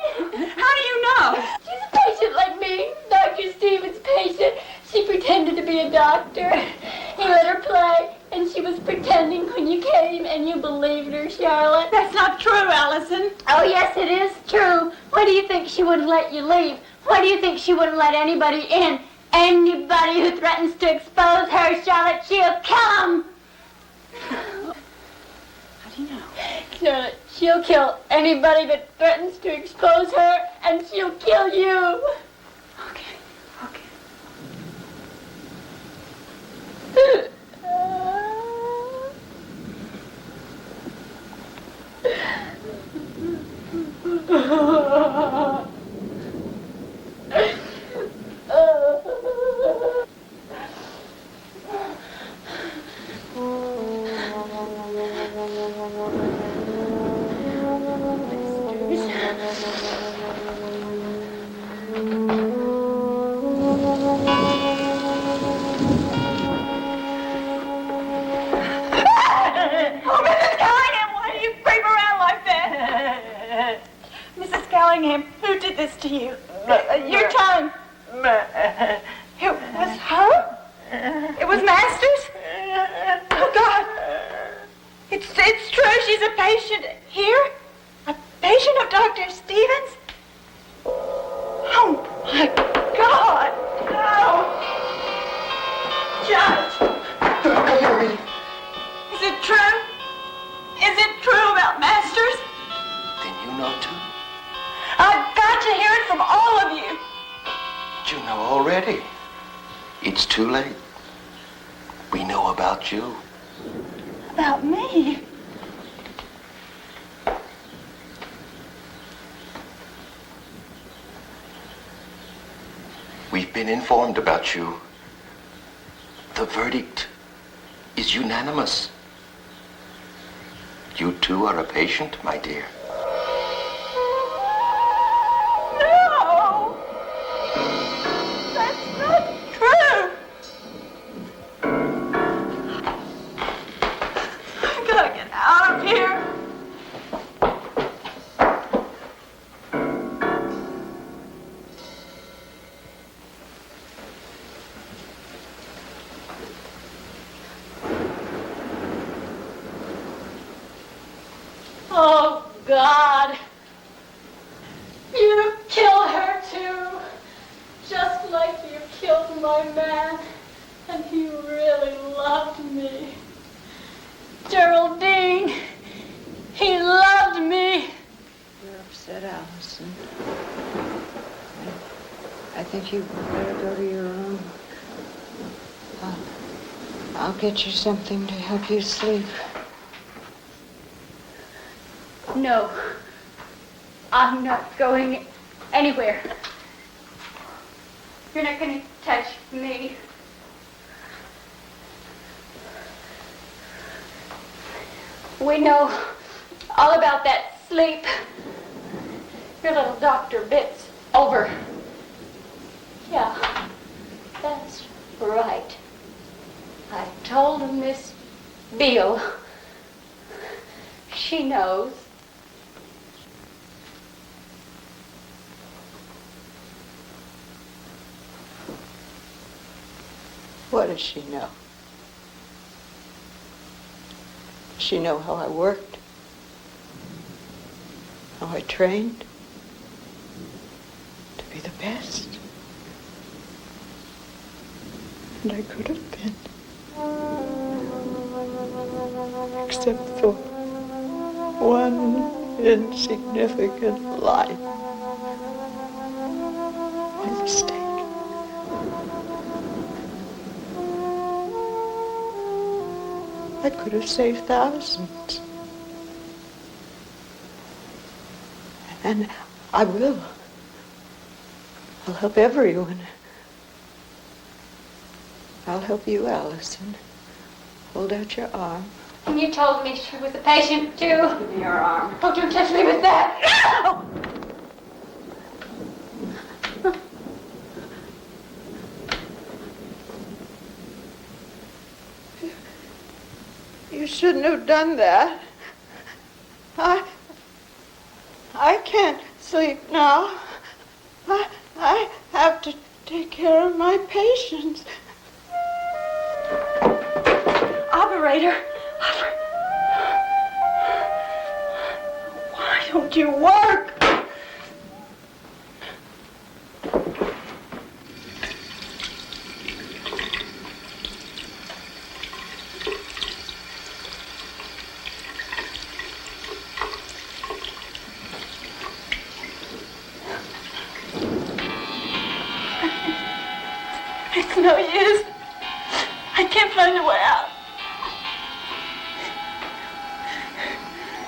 How do you know? She's a patient like me. Dr. Stephens' patient. She pretended to be a doctor. He let her play, and she was pretending when you came, and you believed her, Charlotte. That's not true, Allison. Oh, yes, it is true. Why do you think she wouldn't let you leave? Why do you think she wouldn't let anybody in? Anybody who threatens to expose her, Charlotte, she'll kill him. How do you know? Charlotte, she'll kill anybody that threatens to expose her, and she'll kill you. Okay. Oh, Mrs. Callingham, why do you creep around like that? Mrs. Callingham, who did this to you? Your tongue. It was her? It was Masters? Oh, God. It's true, she's a patient here? A patient of Dr. Stephens? Oh, my God. No. Judge. Is it true? Is it true about Masters? Then you know too. I've got to hear it from all of you. You know already. It's too late. We know about you. About me? We've been informed about you. The verdict is unanimous. You too are a patient, my dear. No! That's not true! I've got to get out of here. Oh, God. You kill her, too. Just like you killed my man. And he really loved me. Geraldine, he loved me. You're upset, Allison. I think you better go to your room. I'll get you something to help you sleep. No, I'm not going anywhere. You're not going to touch me. We know all about that sleep. Your little doctor bit's over. Yeah, that's right. I told Miss Beale. She knows. What does she know? Does she know how I worked? How I trained? To be the best? And I could have been. Except for one insignificant lie. My mistake. I could have saved thousands. And I will. I'll help everyone. I'll help you, Allison. Hold out your arm. And you told me she was a patient, too. Give me your arm. Oh, don't touch me with that. No! You shouldn't have done that. I can't sleep now. I have to take care of my patients. Operator. Why don't you work? find a way out.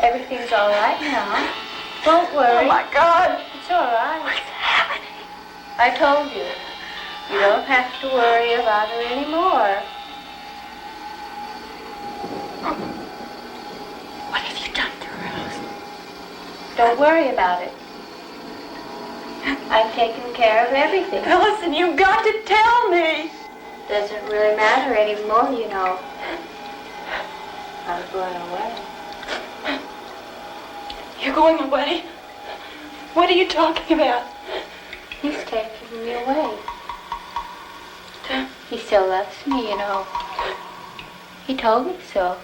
Everything's all right now. Don't worry. Oh, my God. It's all right. What's happening? I told you. You don't have to worry about her anymore. What have you done to her, Allison? Don't worry about it. I've taken care of everything. Allison, you've got to tell me. Doesn't really matter anymore, you know. I'm going away. You're going away? What are you talking about? He's taking me away. He still loves me, you know. He told me so.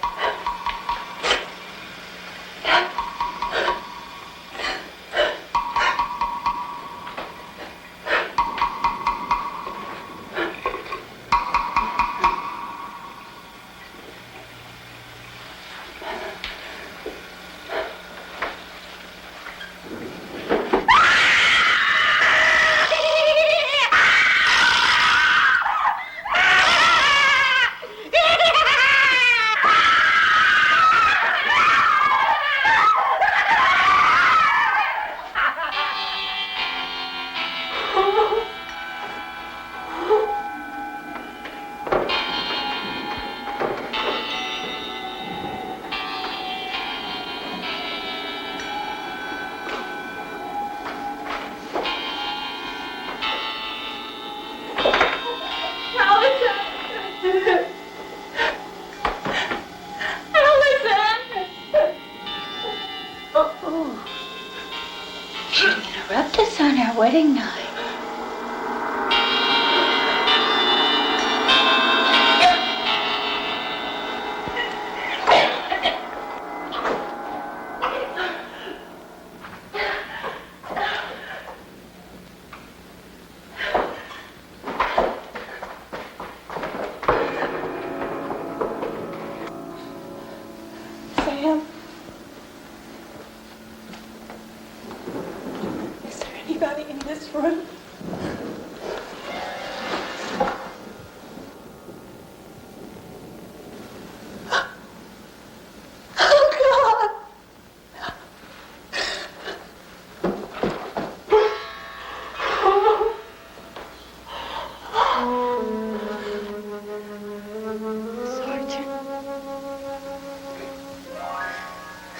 Interrupt us on our wedding night. Sam? Is there anybody in this room?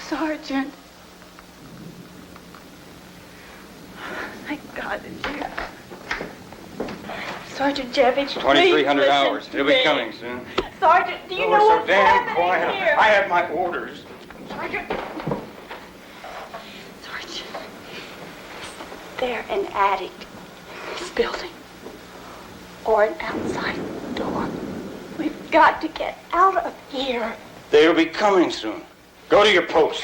Sergeant. Thank God it's you. Sergeant Jevich, 2,300 please hours. listen to He'll be me. coming soon. Sergeant, do you know so what's damn happening quiet. here? I have my orders. Sergeant. Sergeant. They're an addict in this building. Or an outside door. We've got to get out of here. They'll be coming soon. Go to your post.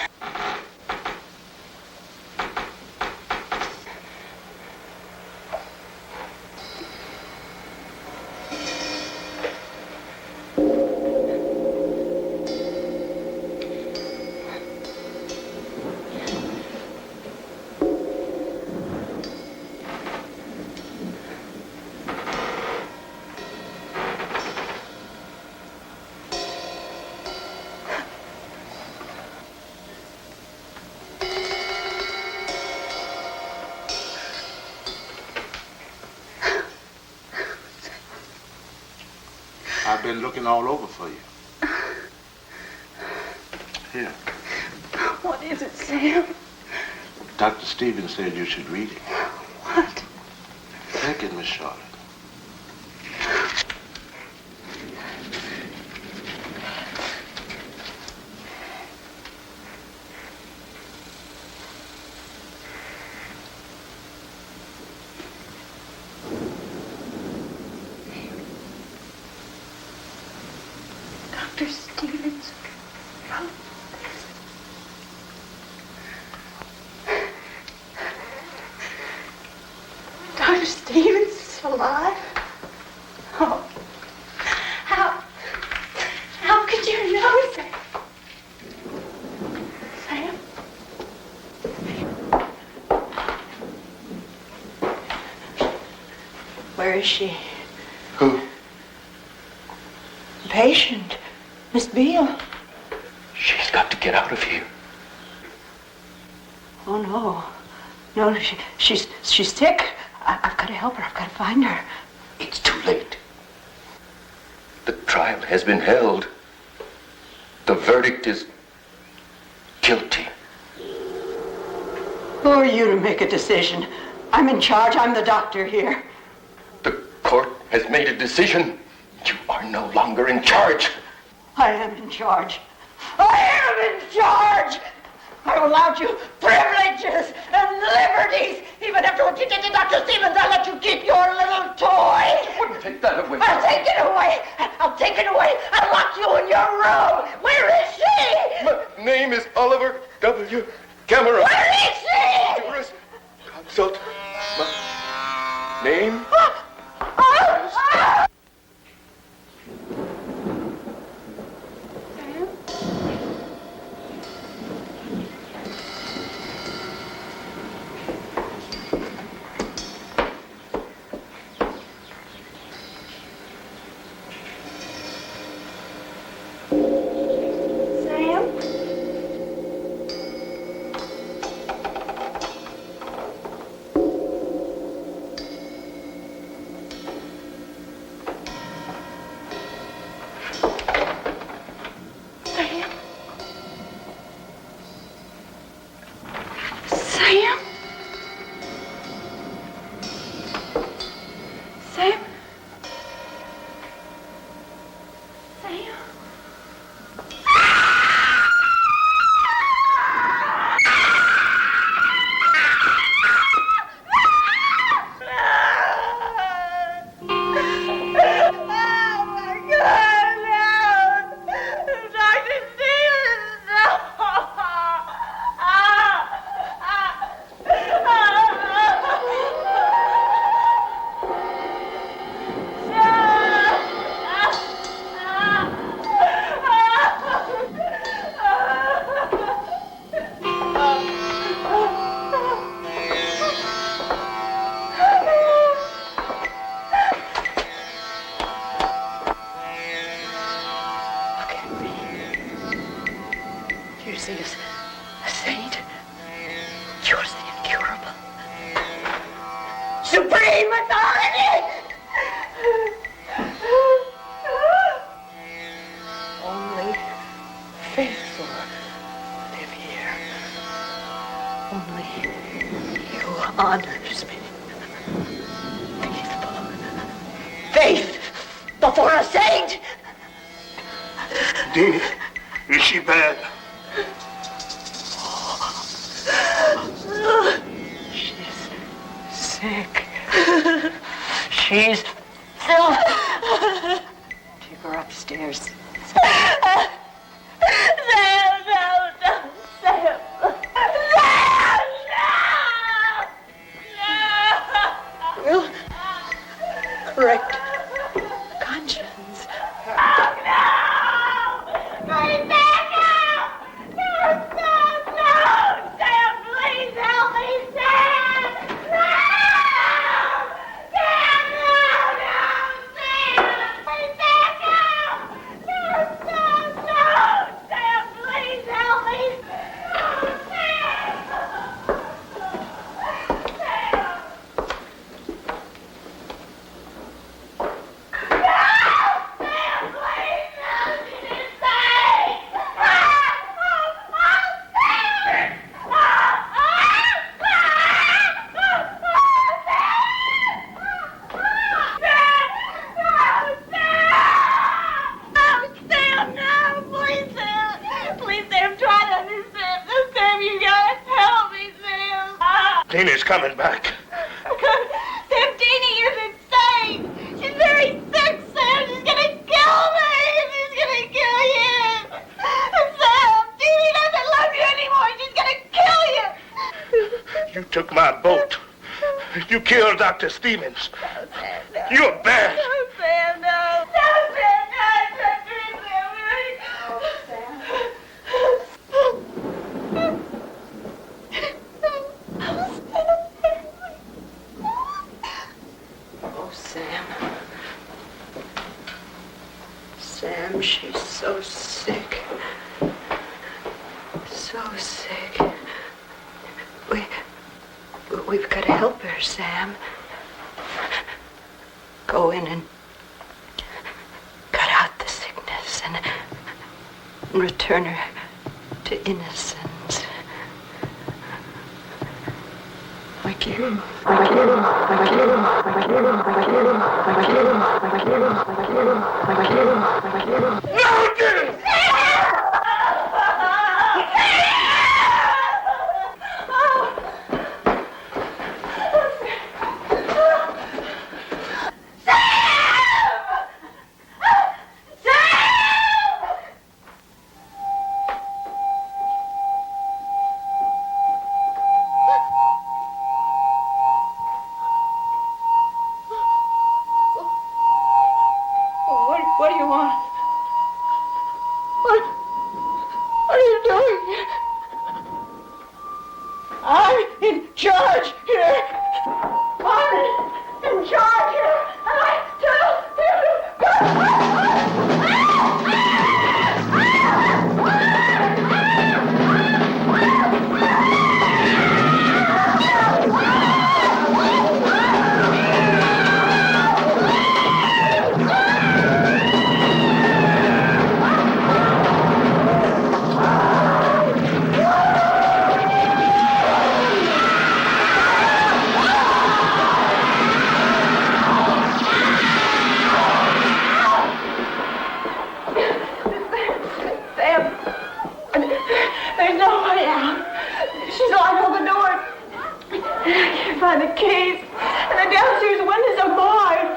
I've been looking all over for you. Here. What is it, Sam? Dr. Stephens said you should read it. What? Take it, Miss Charlotte. Dr. Stephens wrote this. Dr. Stephens is alive? Oh. How could you know that? Sam? Where is she? Who? patient, Miss Beale. She's got to get out of here. Oh, no. No, she's sick. I've got to help her. I've got to find her. It's too late. The trial has been held. The verdict is guilty. Who are you to make a decision? I'm in charge. I'm the doctor here. The court has made a decision. You are no longer in charge. I am in charge. I am in charge! I allowed you privileges and liberties. Even after what you did to Dr. Stephens, I let you keep your little toy. I wouldn't take that away. I'll take it away. I'll take it away. I'll lock you in your room. Where is she? My name is Oliver W. Cameron. Where is she? Consult my name. Coming back. Sam, Deanie is insane. She's very sick, Sam. She's gonna kill me. She's gonna kill you. Sam, Deanie doesn't love you anymore. She's gonna kill you. You took my boat. You killed Dr. Stephens. You're bad. No, Sam, no. No, Sam, no. It's not true, Sam. Oh, Sam. Oh, Sam. Sam. sick. So sick. We've got to help her, Sam. Go in and cut out the sickness and return her to innocence. Like you. What do you want? What are you doing? I'm in charge here. I'm in charge here. And I tell you to There's no way out. She's locked all the doors. And I can't find the keys. And the downstairs windows are barred.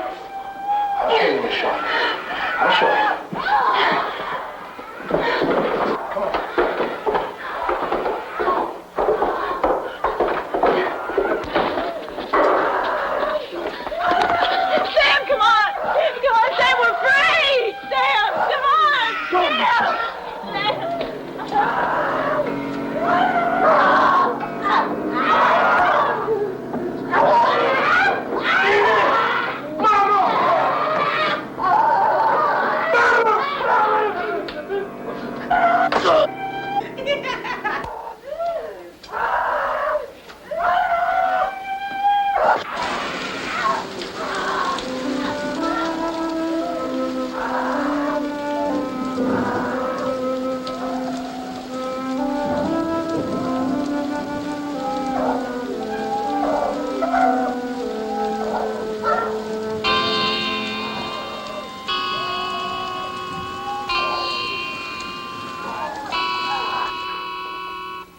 I'll show you, Miss Charlotte. I'll show you. Come on. Sam, come on. Come on, Sam, we're free. Sam, come on. Sam.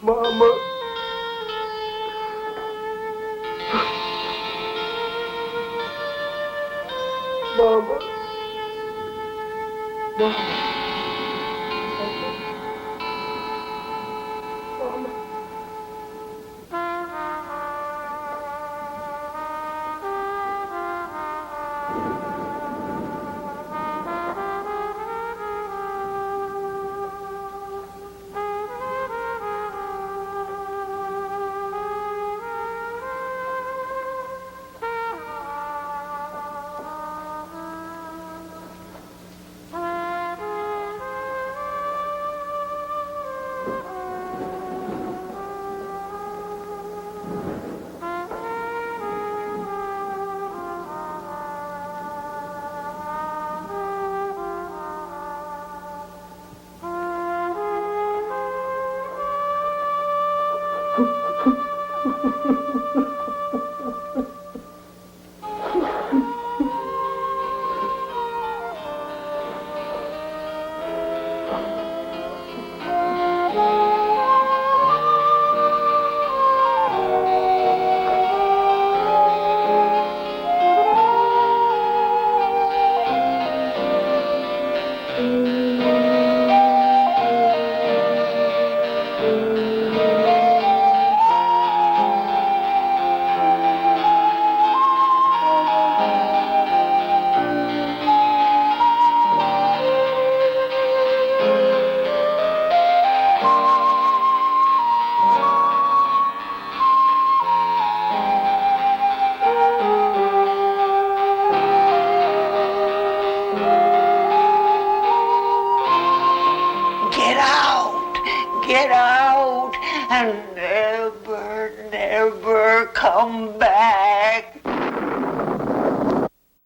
Mama. Mama. Mama. out. Get out and never, never come back.